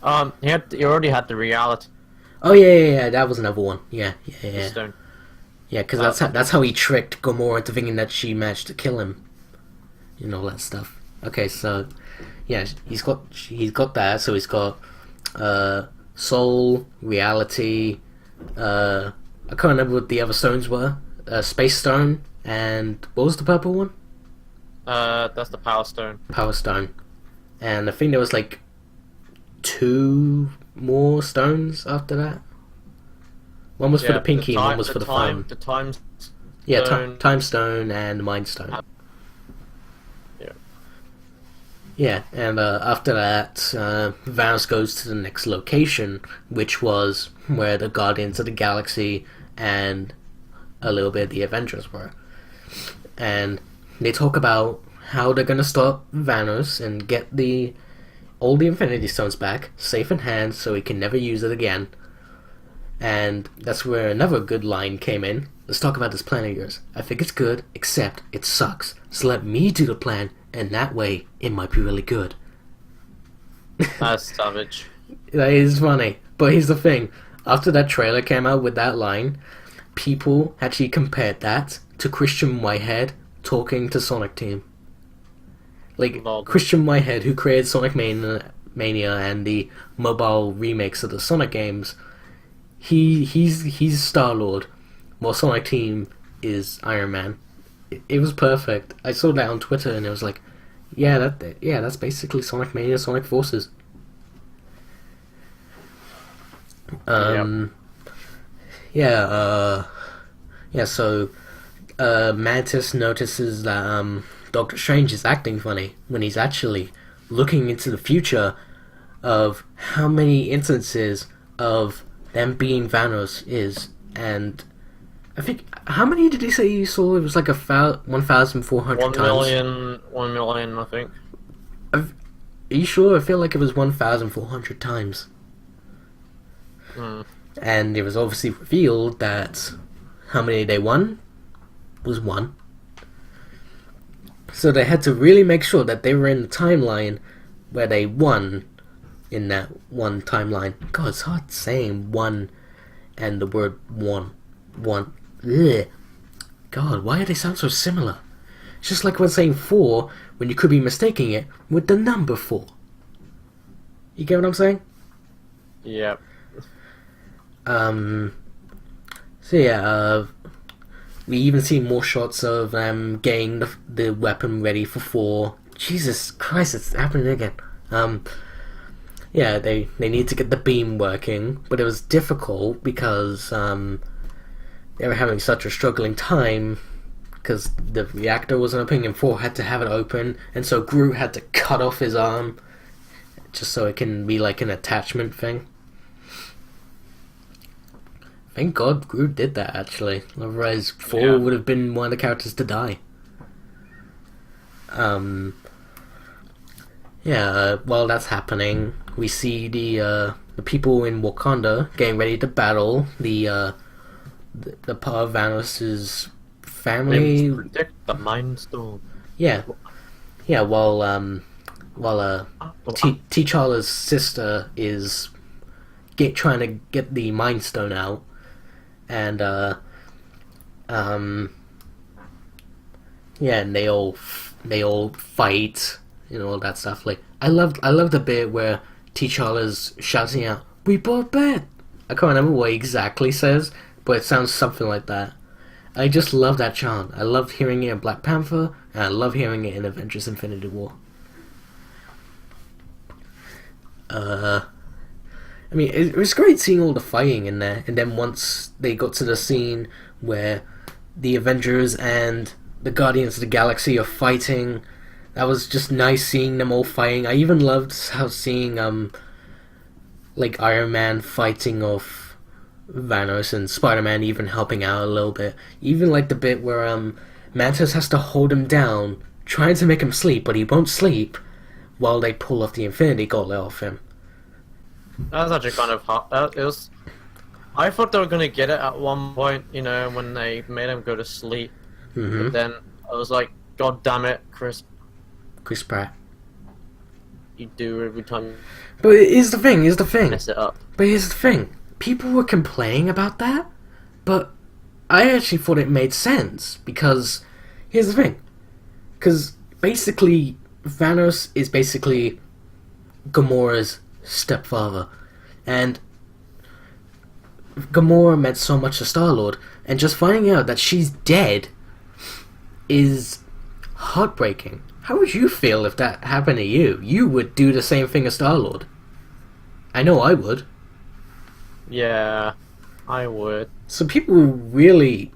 He already had the reality Oh yeah, that was another one. Yeah. stone. Yeah, because that's how he tricked Gamora into thinking that she managed to kill him. You know, all that stuff. Okay, so yeah, he's got that. So he's got soul, reality. I can't remember what the other stones were. Space Stone, and what was the purple one? That's the Power Stone. Power Stone. And I think there was like 2 more stones after that. One was for the pinky, and one was for the thumb. The Time Yeah, Stone. Time Stone and Mind Stone. Yeah. Yeah, and after that, Thanos goes to the next location, which was where the Guardians of the Galaxy and a little bit of the Avengers were. And they talk about how they're gonna stop Thanos and get all the Infinity Stones back, safe in hand, so he can never use it again. And that's where another good line came in. Let's talk about this plan of yours. I think it's good, except it sucks. So let me do the plan, and that way, it might be really good. That's savage. That is funny. But here's the thing. After that trailer came out with that line, people actually compared that to Christian Whitehead talking to Sonic Team. Like, Lol. Christian Whitehead, who created Sonic Mania and the mobile remakes of the Sonic games, he's Star-Lord, while Sonic Team is Iron Man. It was perfect. I saw that on Twitter, and it was like, that's basically Sonic Mania, Sonic Forces. Yep. Yeah, Yeah, so Mantis notices that Doctor Strange is acting funny when he's actually looking into the future of how many instances of them being Thanos is, and I think how many did he say he saw? It was like 1,400 1 times. million, 1 million, I think. Are you sure? I feel like it was 1,400 times. Hmm. And it was obviously revealed that how many they won was one. So they had to really make sure that they were in the timeline where they won in that one timeline. God, it's hard saying one and the word one. One. Ugh. God, why do they sound so similar? It's just like when saying 4 when you could be mistaking it with the number 4. You get what I'm saying? Yep. So yeah, we even see more shots of getting the weapon ready for 4. Jesus Christ, it's happening again. Yeah, they need to get the beam working, but it was difficult because they were having such a struggling time because the reactor wasn't opening and 4 had to have it open, and so Groot had to cut off his arm just so it can be like an attachment thing. Thank God Groot did that, actually. Otherwise, 4 would have been one of the characters to die. While that's happening, we see the people in Wakanda getting ready to battle the part of Thanos' family. Protect the Mind Stone. Yeah, while T'Challa's sister is trying to get the Mind Stone out, and and they all fight, all that stuff. Like I loved the bit where T'Challa's shouting out, "We bought bed." I can't remember what he exactly says, but it sounds something like that. I just love that chant. I loved hearing it in Black Panther, and I love hearing it in Avengers Infinity War. I mean, it was great seeing all the fighting in there, and then once they got to the scene where the Avengers and the Guardians of the Galaxy are fighting, that was just nice seeing them all fighting. I even loved how seeing like Iron Man fighting off Thanos and Spider-Man even helping out a little bit. Even like the bit where Mantis has to hold him down, trying to make him sleep, but he won't sleep while they pull off the Infinity Gauntlet off him. That was actually kind of hard. It was. I thought they were gonna get it at one point, when they made him go to sleep. Mm-hmm. But then I was like, God damn it, Chris Pratt. You do every time. But here's the thing. Mess it up. But here's the thing. People were complaining about that, but I actually thought it made sense because here's the thing. Because basically, Thanos is basically Gamora's stepfather, and Gamora meant so much to Star-Lord, and just finding out that she's dead is heartbreaking. How would you feel if that happened to you? You would do the same thing as Star-Lord. I know I would. Yeah, I would. So people really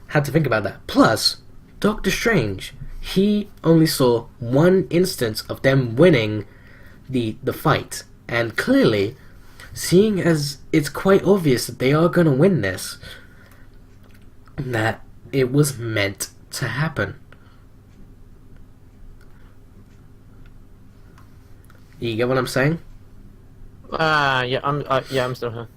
had to think about that. Plus, Doctor Strange, he only saw one instance of them winning the fight, and clearly, seeing as it's quite obvious that they are going to win this, that it was meant to happen. You get what I'm saying? Yeah, I'm still here.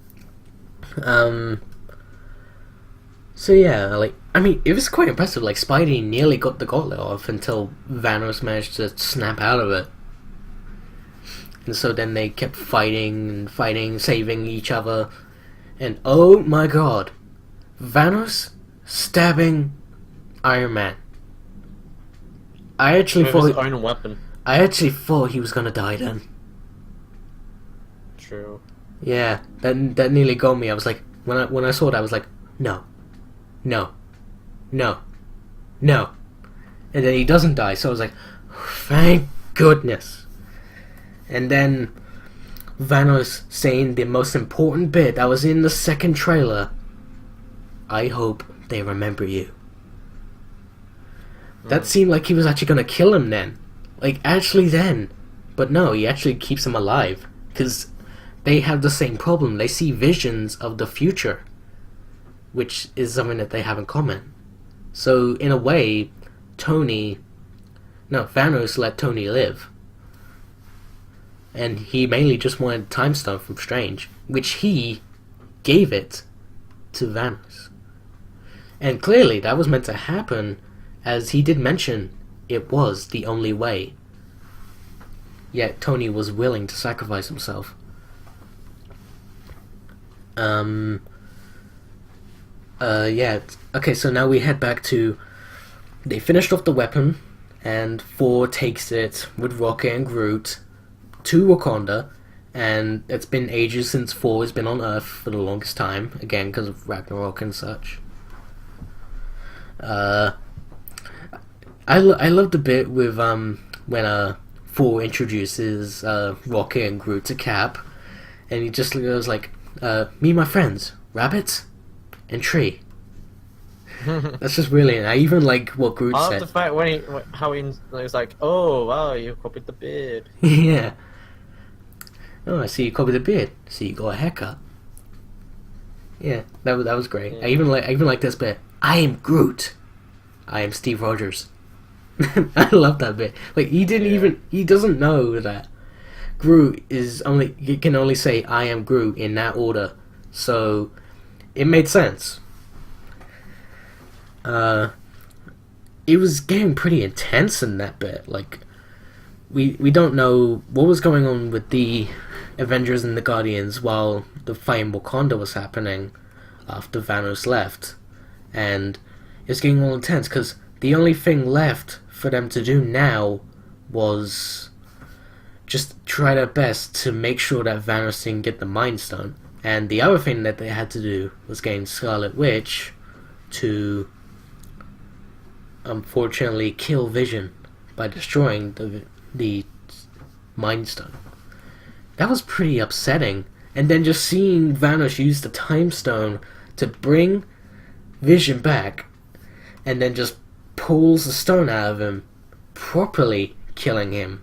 So yeah, I mean, it was quite impressive. Like, Spidey nearly got the gauntlet off until Thanos managed to snap out of it. And so then they kept fighting, saving each other. And oh my god, Thanos stabbing Iron Man. I actually thought his own weapon. I actually thought he was gonna die then. True. Yeah, that nearly got me. I was like, when I saw that, I was like, no. And then he doesn't die, so I was like, thank goodness. And then Thanos saying the most important bit that was in the second trailer, I hope they remember you. That seemed like he was actually gonna kill him then. Like, actually then. But no, he actually keeps him alive. Because they have the same problem. They see visions of the future. Which is something that they have in common. So, in a way, Thanos let Tony live. And he mainly just wanted Time Stone from Strange. Which he gave it to Thanos. And clearly, that was meant to happen, as he did mention it was the only way. Yet Tony was willing to sacrifice himself. Yeah. Okay, so now we head back to... They finished off the weapon, and Thor takes it with Rocket and Groot to Wakanda, and it's been ages since Thor has been on Earth for the longest time, again because of Ragnarok and such. I loved the bit with when Thor introduces Rocket and Groot to Cap, and he just goes like, "Me and my friends, rabbits and tree." That's just brilliant. I even like what Groot I said. love the fact when he was like, "Oh wow, you copied the beard." Yeah. Oh, I see you copied the beard. See you got a haircut. Yeah, that was great. Yeah. I even like this bit. I am Groot. I am Steve Rogers. I love that bit. Like he doesn't know that Groot he can only say I am Groot in that order. So it made sense. It was getting pretty intense in that bit. Like we don't know what was going on with the Avengers and the Guardians while the fight in Wakanda was happening after Thanos left, and it's getting all intense because the only thing left for them to do now was just try their best to make sure that Thanos didn't get the Mind Stone. And the other thing that they had to do was getting Scarlet Witch to unfortunately kill Vision by destroying the Mind Stone. That was pretty upsetting. And then just seeing Thanos use the Time Stone to bring Vision back, and then just pulls the stone out of him, properly killing him.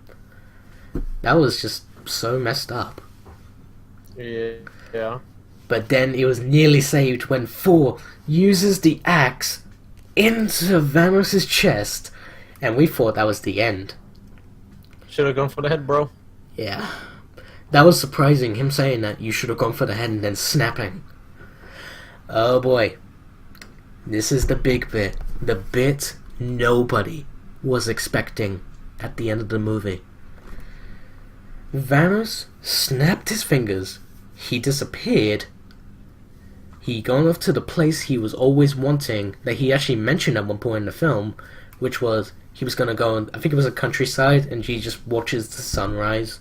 That was just so messed up. Yeah. But then it was nearly saved when Thor uses the axe into Thanos' chest, and we thought that was the end. Should have gone for the head, bro. Yeah. That was surprising, him saying that you should have gone for the head and then snapping. Oh boy. This is the big bit. The bit nobody was expecting at the end of the movie. Thanos snapped his fingers. He disappeared. He gone off to the place he was always wanting, that he actually mentioned at one point in the film, which was he was going to go, I think it was a countryside, and he just watches the sunrise.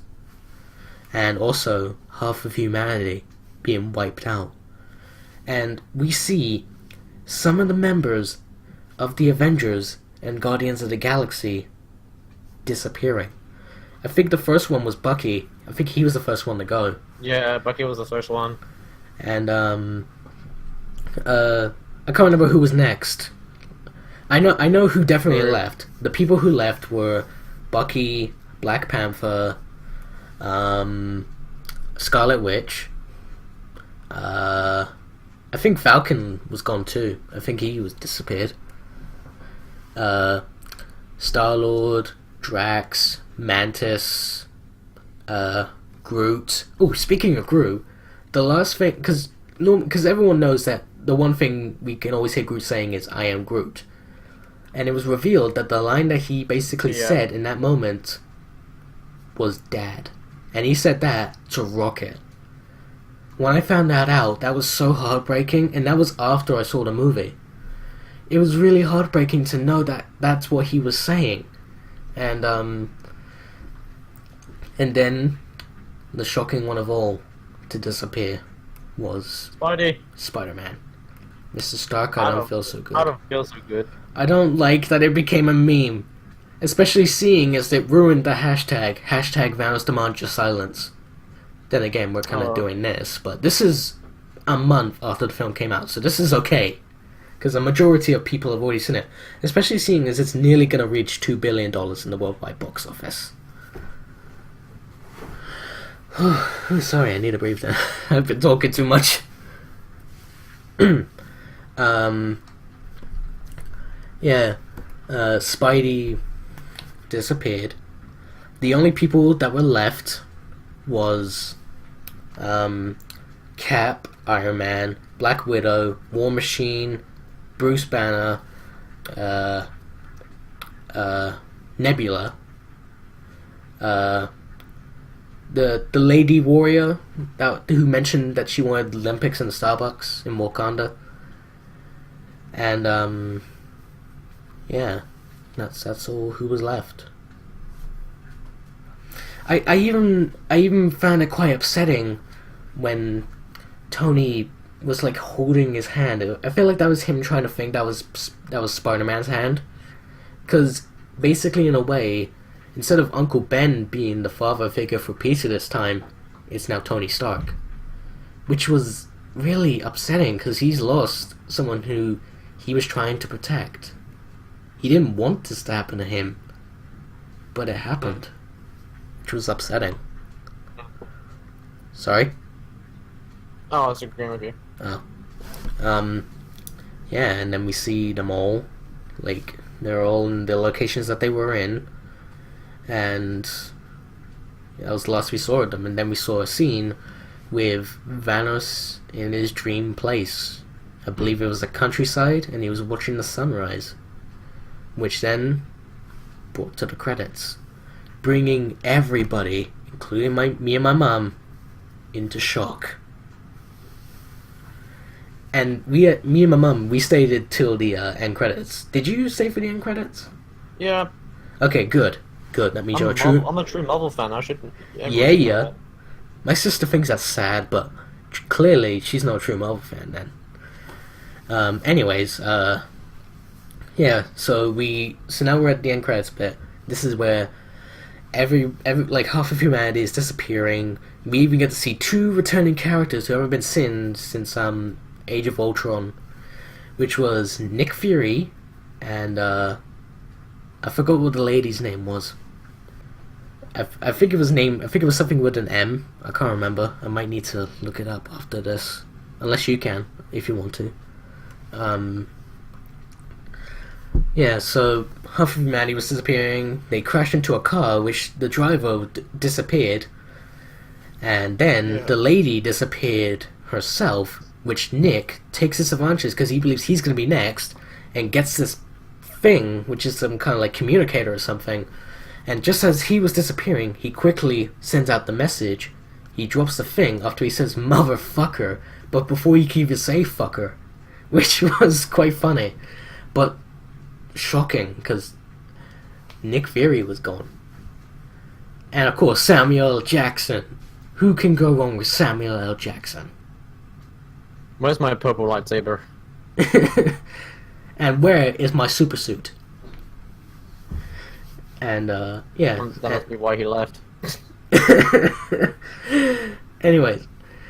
And also half of humanity being wiped out. And we see some of the members of the Avengers and Guardians of the Galaxy disappearing. I think the first one was Bucky. I think he was the first one to go. Yeah, Bucky was the first one. And I can't remember who was next. I know who definitely left. The people who left were Bucky, Black Panther, Scarlet Witch. I think Falcon was gone too. I think he was disappeared. Star-Lord, Drax, Mantis, Groot. Oh, speaking of Groot, the last thing, because everyone knows that the one thing we can always hear Groot saying is "I am Groot," and it was revealed that the line that he basically said in that moment was "Dad," and he said that to Rocket. When I found that out, that was so heartbreaking, and that was after I saw the movie. It was really heartbreaking to know that that's what he was saying. And then the shocking one of all to disappear was Spider-Man. Mr. Stark, I don't feel so good. I don't feel so good. I don't like that it became a meme. Especially seeing as it ruined the hashtag Thanos demands your silence. Then again, we're kind of doing this, but this is a month after the film came out, so this is okay. because a majority of people have already seen it, especially seeing as it's nearly going to reach $2 billion in the worldwide box office. Sorry, I need to breathe there. I've been talking too much. Yeah, Spidey disappeared. The only people that were left was Cap, Iron Man, Black Widow, War Machine, Bruce Banner, Nebula, the Lady Warrior who mentioned that she wanted the Olympics and Starbucks in Wakanda, and yeah, that's all who was left. I even found it quite upsetting when Tony was like holding his hand. I feel like that was him trying to think that was Spider-Man's hand, because basically in a way, instead of Uncle Ben being the father figure for Peter this time, it's now Tony Stark, which was really upsetting because he's lost someone who he was trying to protect. He didn't want this to happen to him, but it happened, which was upsetting. Sorry? Oh, I was agreeing with you. Oh. Yeah, and then we see them all, like, they're all in the locations that they were in, and that was the last we saw of them, and then we saw a scene with Thanos in his dream place. I believe it was the countryside, and he was watching the sunrise, which then brought to the credits, bringing everybody, including me and my mom, into shock. And me and my mum, we stayed till the end credits. Did you stay for the end credits? Yeah. Okay, good. That means you're a true... I'm a true Marvel fan. I shouldn't... Yeah. My sister thinks that's sad, but clearly she's not a true Marvel fan then. Anyways, yeah, so now we're at the end credits bit. This is where every like half of humanity is disappearing. We even get to see 2 returning characters who haven't been seen since Age of Ultron, which was Nick Fury and I forgot what the lady's name was. I think it was something with an M. I can't remember. I might need to look it up after this, unless you can, if you want to. Yeah, so half of humanity was disappearing. They crashed into a car, which the driver disappeared, and then the lady disappeared herself, which Nick takes this advantage because he believes he's going to be next, and gets this thing, which is some kind of like communicator or something. And just as he was disappearing, he quickly sends out the message. He drops the thing after he says motherfucker, but before he can even say fucker, which was quite funny, but shocking because Nick Fury was gone. And of course, Samuel L. Jackson. Who can go wrong with Samuel L. Jackson? Where's my purple lightsaber? And where is my super suit? And yeah, that must be why he left. Anyways,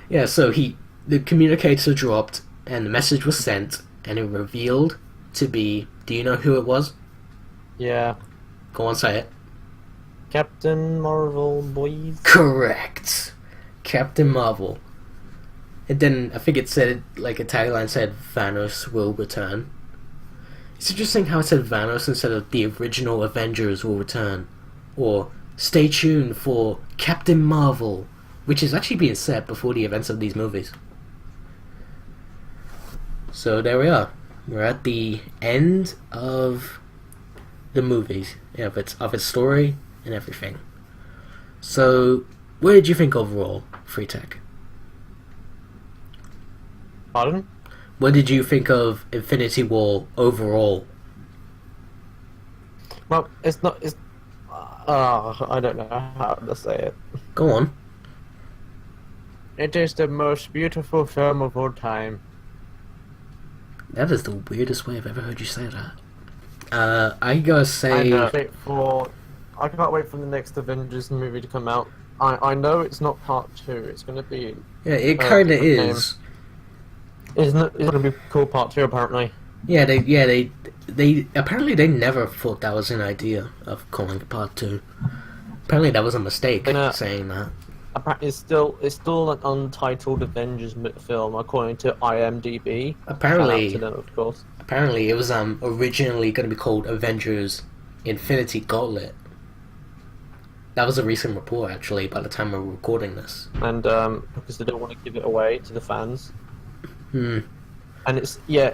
yeah, so the communicator dropped and the message was sent, and it revealed to be, do you know who it was? Yeah. Go on, say it. Captain Marvel, boys. Correct. Captain Marvel. And then I think it said, like a tagline said, Thanos will return. It's interesting how it said Thanos instead of the original Avengers will return. Or stay tuned for Captain Marvel, which is actually being said before the events of these movies. So there we are. We're at the end of the movies, of its story and everything. So, what did you think overall, Freetech? Pardon? What did you think of Infinity War overall? Well, it's not. It's. I don't know how to say it. Go on. It is the most beautiful film of all time. That is the weirdest way I've ever heard you say that. I gotta say... I can't wait for the next Avengers movie to come out. I know it's not part 2, it's gonna be... Yeah, it kinda is. It's gonna be called part 2, apparently. They apparently they never thought that was an idea of calling it part two. Apparently that was a mistake And, saying that. It's still an untitled Avengers film according to IMDb. Apparently, Shout out to them, of course. apparently it was originally going to be called Avengers Infinity Gauntlet. That was a recent report actually. By the time we're recording this, And because they don't want to give it away to the fans. hmm. And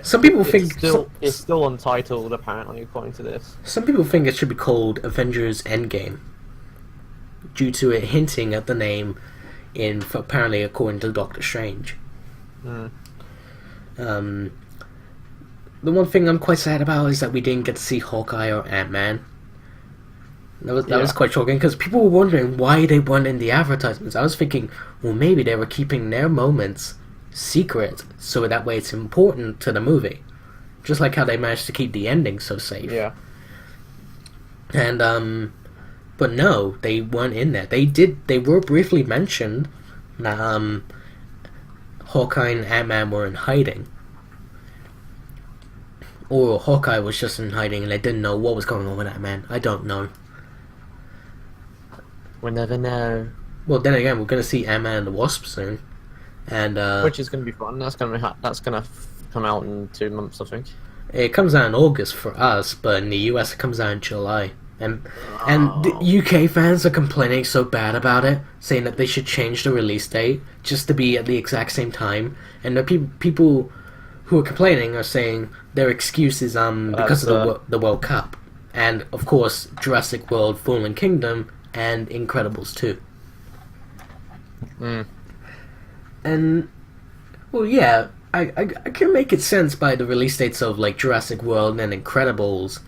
Some people think it's still untitled apparently according to this. some people think it should be called Avengers Endgame, due to it hinting at the name in apparently according to Doctor Strange. Mm. The one thing I'm quite sad about is that we didn't get to see Hawkeye or Ant-Man. That was quite shocking because people were wondering why they weren't in the advertisements. I was thinking, well, maybe they were keeping their moments secret so that way it's important to the movie, just like how they managed to keep the ending so safe. Yeah. And but no, they weren't in there. They were briefly mentioned that Hawkeye and Ant-Man were in hiding, or Hawkeye was just in hiding and they didn't know what was going on with Ant-Man. I don't know. We'll never know. Well, then again, we're gonna see Ant-Man and the Wasp soon, and Which is going to be fun. That's going to come out in 2 months, I think. it comes out in August for us, but in the US it comes out in July. And the UK fans are complaining so bad about it, saying that they should change the release date just to be at the exact same time. And the people who are complaining are saying their excuse is because of the World Cup, and of course Jurassic World: Fallen Kingdom and Incredibles 2. Mm. And well, yeah, I can make it sense by the release dates of like Jurassic World and Incredibles.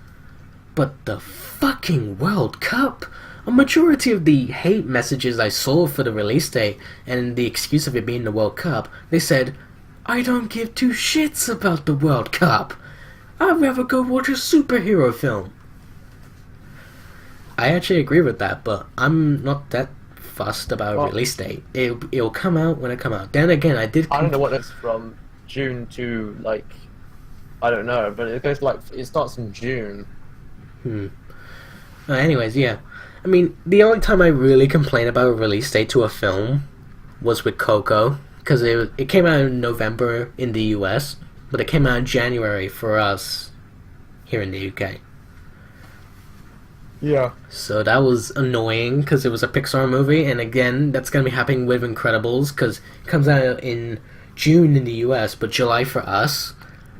But the fucking World Cup? A majority of the hate messages I saw for the release date and the excuse of it being the World Cup, they said, I don't give two shits about the World Cup. I'd rather go watch a superhero film. I actually agree with that, but I'm not that fussed about a release date. It'll come out when it come out. Then again, I don't know what it's from June to like, I don't know, but it goes like it starts in June. Anyways, yeah. I mean, the only time I really complain about a release date to a film was with Coco, because it came out in November in the US, but it came out in January for us here in the UK. Yeah. So that was annoying, because it was a Pixar movie, and again, that's going to be happening with Incredibles, because it comes out in June in the US, but July for us.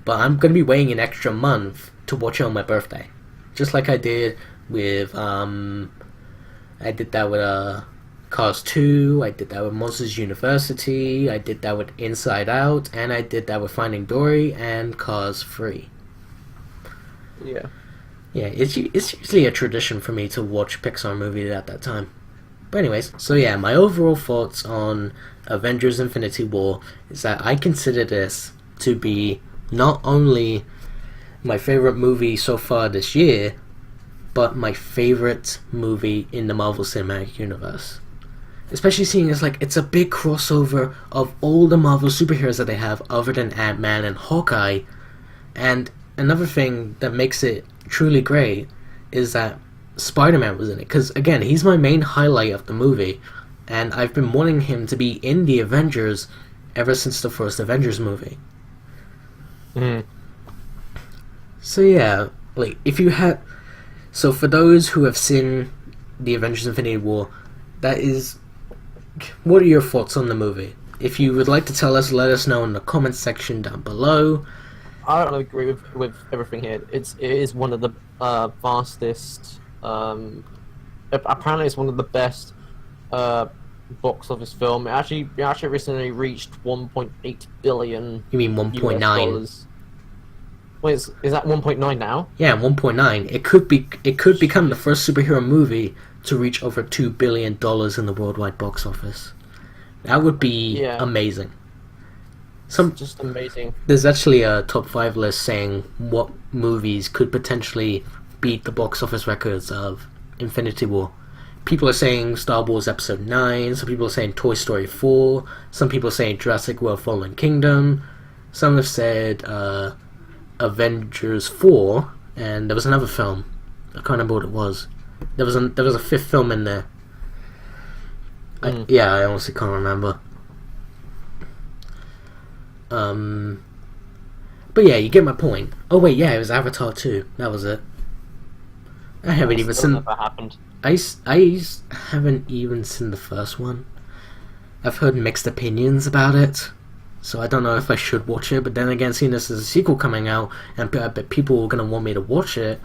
But I'm going to be waiting an extra month to watch it on my birthday. Just like I did with, I did that with Cars 2, I did that with Monsters University, I did that with Inside Out, and I did that with Finding Dory and Cars 3. Yeah. Yeah, it's usually a tradition for me to watch Pixar movies at that time. But anyways, so yeah, my overall thoughts on Avengers Infinity War is that I consider this to be not only my favorite movie so far this year, but my favorite movie in the Marvel Cinematic Universe. Especially seeing as like it's a big crossover of all the Marvel superheroes that they have other than Ant-Man and Hawkeye. And another thing that makes it truly great is that Spider-Man was in it, because again, he's my main highlight of the movie, and I've been wanting him to be in the Avengers ever since the first Avengers movie. So yeah, like so for those who have seen the Avengers Infinity War, what are your thoughts on the movie? If you would like to tell us, let us know in the comments section down below. I don't agree with everything here. It is one of the fastest. Apparently, it's one of the best box office film. It actually recently reached 1.8 billion. You mean 1.9? Wait, is that 1.9 now? Yeah, 1.9. It could become the first superhero movie to reach over $2 billion in the worldwide box office. That would be amazing. Just amazing. There's actually a top 5 list saying what movies could potentially beat the box office records of Infinity War. People are saying Star Wars Episode 9, some people are saying Toy Story 4, some people are saying Jurassic World Fallen Kingdom, some have said Avengers 4, and there was another film. I can't remember what it was. There was a fifth film in there. I honestly can't remember. But yeah, you get my point. Oh wait, yeah, it was Avatar 2. That was it. I haven't even seen. Never happened. I haven't even seen the first one. I've heard mixed opinions about it, so I don't know if I should watch it. But then again, seeing this as a sequel coming out, and I bet people are gonna want me to watch it,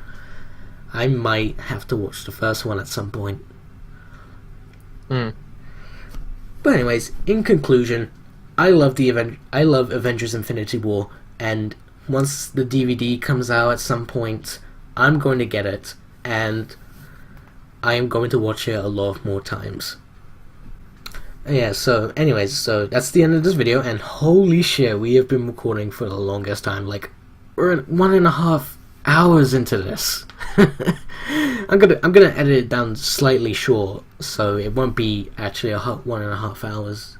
I might have to watch the first one at some point. But anyways, in conclusion, I love Avengers Infinity War, and once the DVD comes out at some point, I'm going to get it, and I am going to watch it a lot more times. Yeah, so anyways, so that's the end of this video, and holy shit, we have been recording for the longest time. Like, we're 1.5 hours into this. I'm gonna edit it down slightly short, so it won't be actually a 1.5 hours.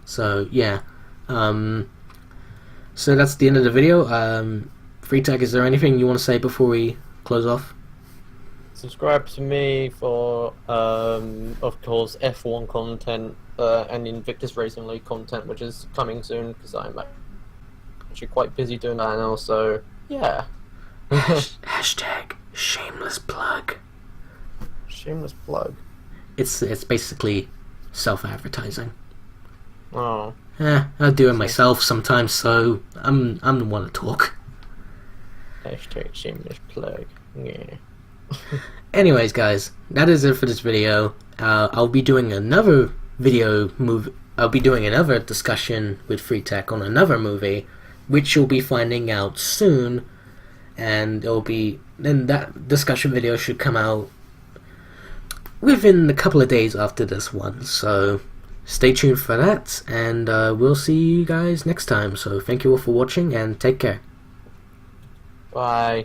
So yeah, so that's the end of the video. Freetech, is there anything you want to say before we close off? Subscribe to me for, of course, F1 content and Invictus Racing League content, which is coming soon because I'm actually quite busy doing that now. So yeah. Hashtag shameless plug. Shameless plug. It's basically self-advertising. Oh. I do it myself sometimes, so I'm the one to talk. Hashtag shameless plug. Yeah. Anyways, guys, that is it for this video. I'll be doing another I'll be doing another discussion with Freetech on another movie, which you'll be finding out soon. And then that discussion video should come out within a couple of days after this one. So stay tuned for that, and we'll see you guys next time. So thank you all for watching, and take care. Bye.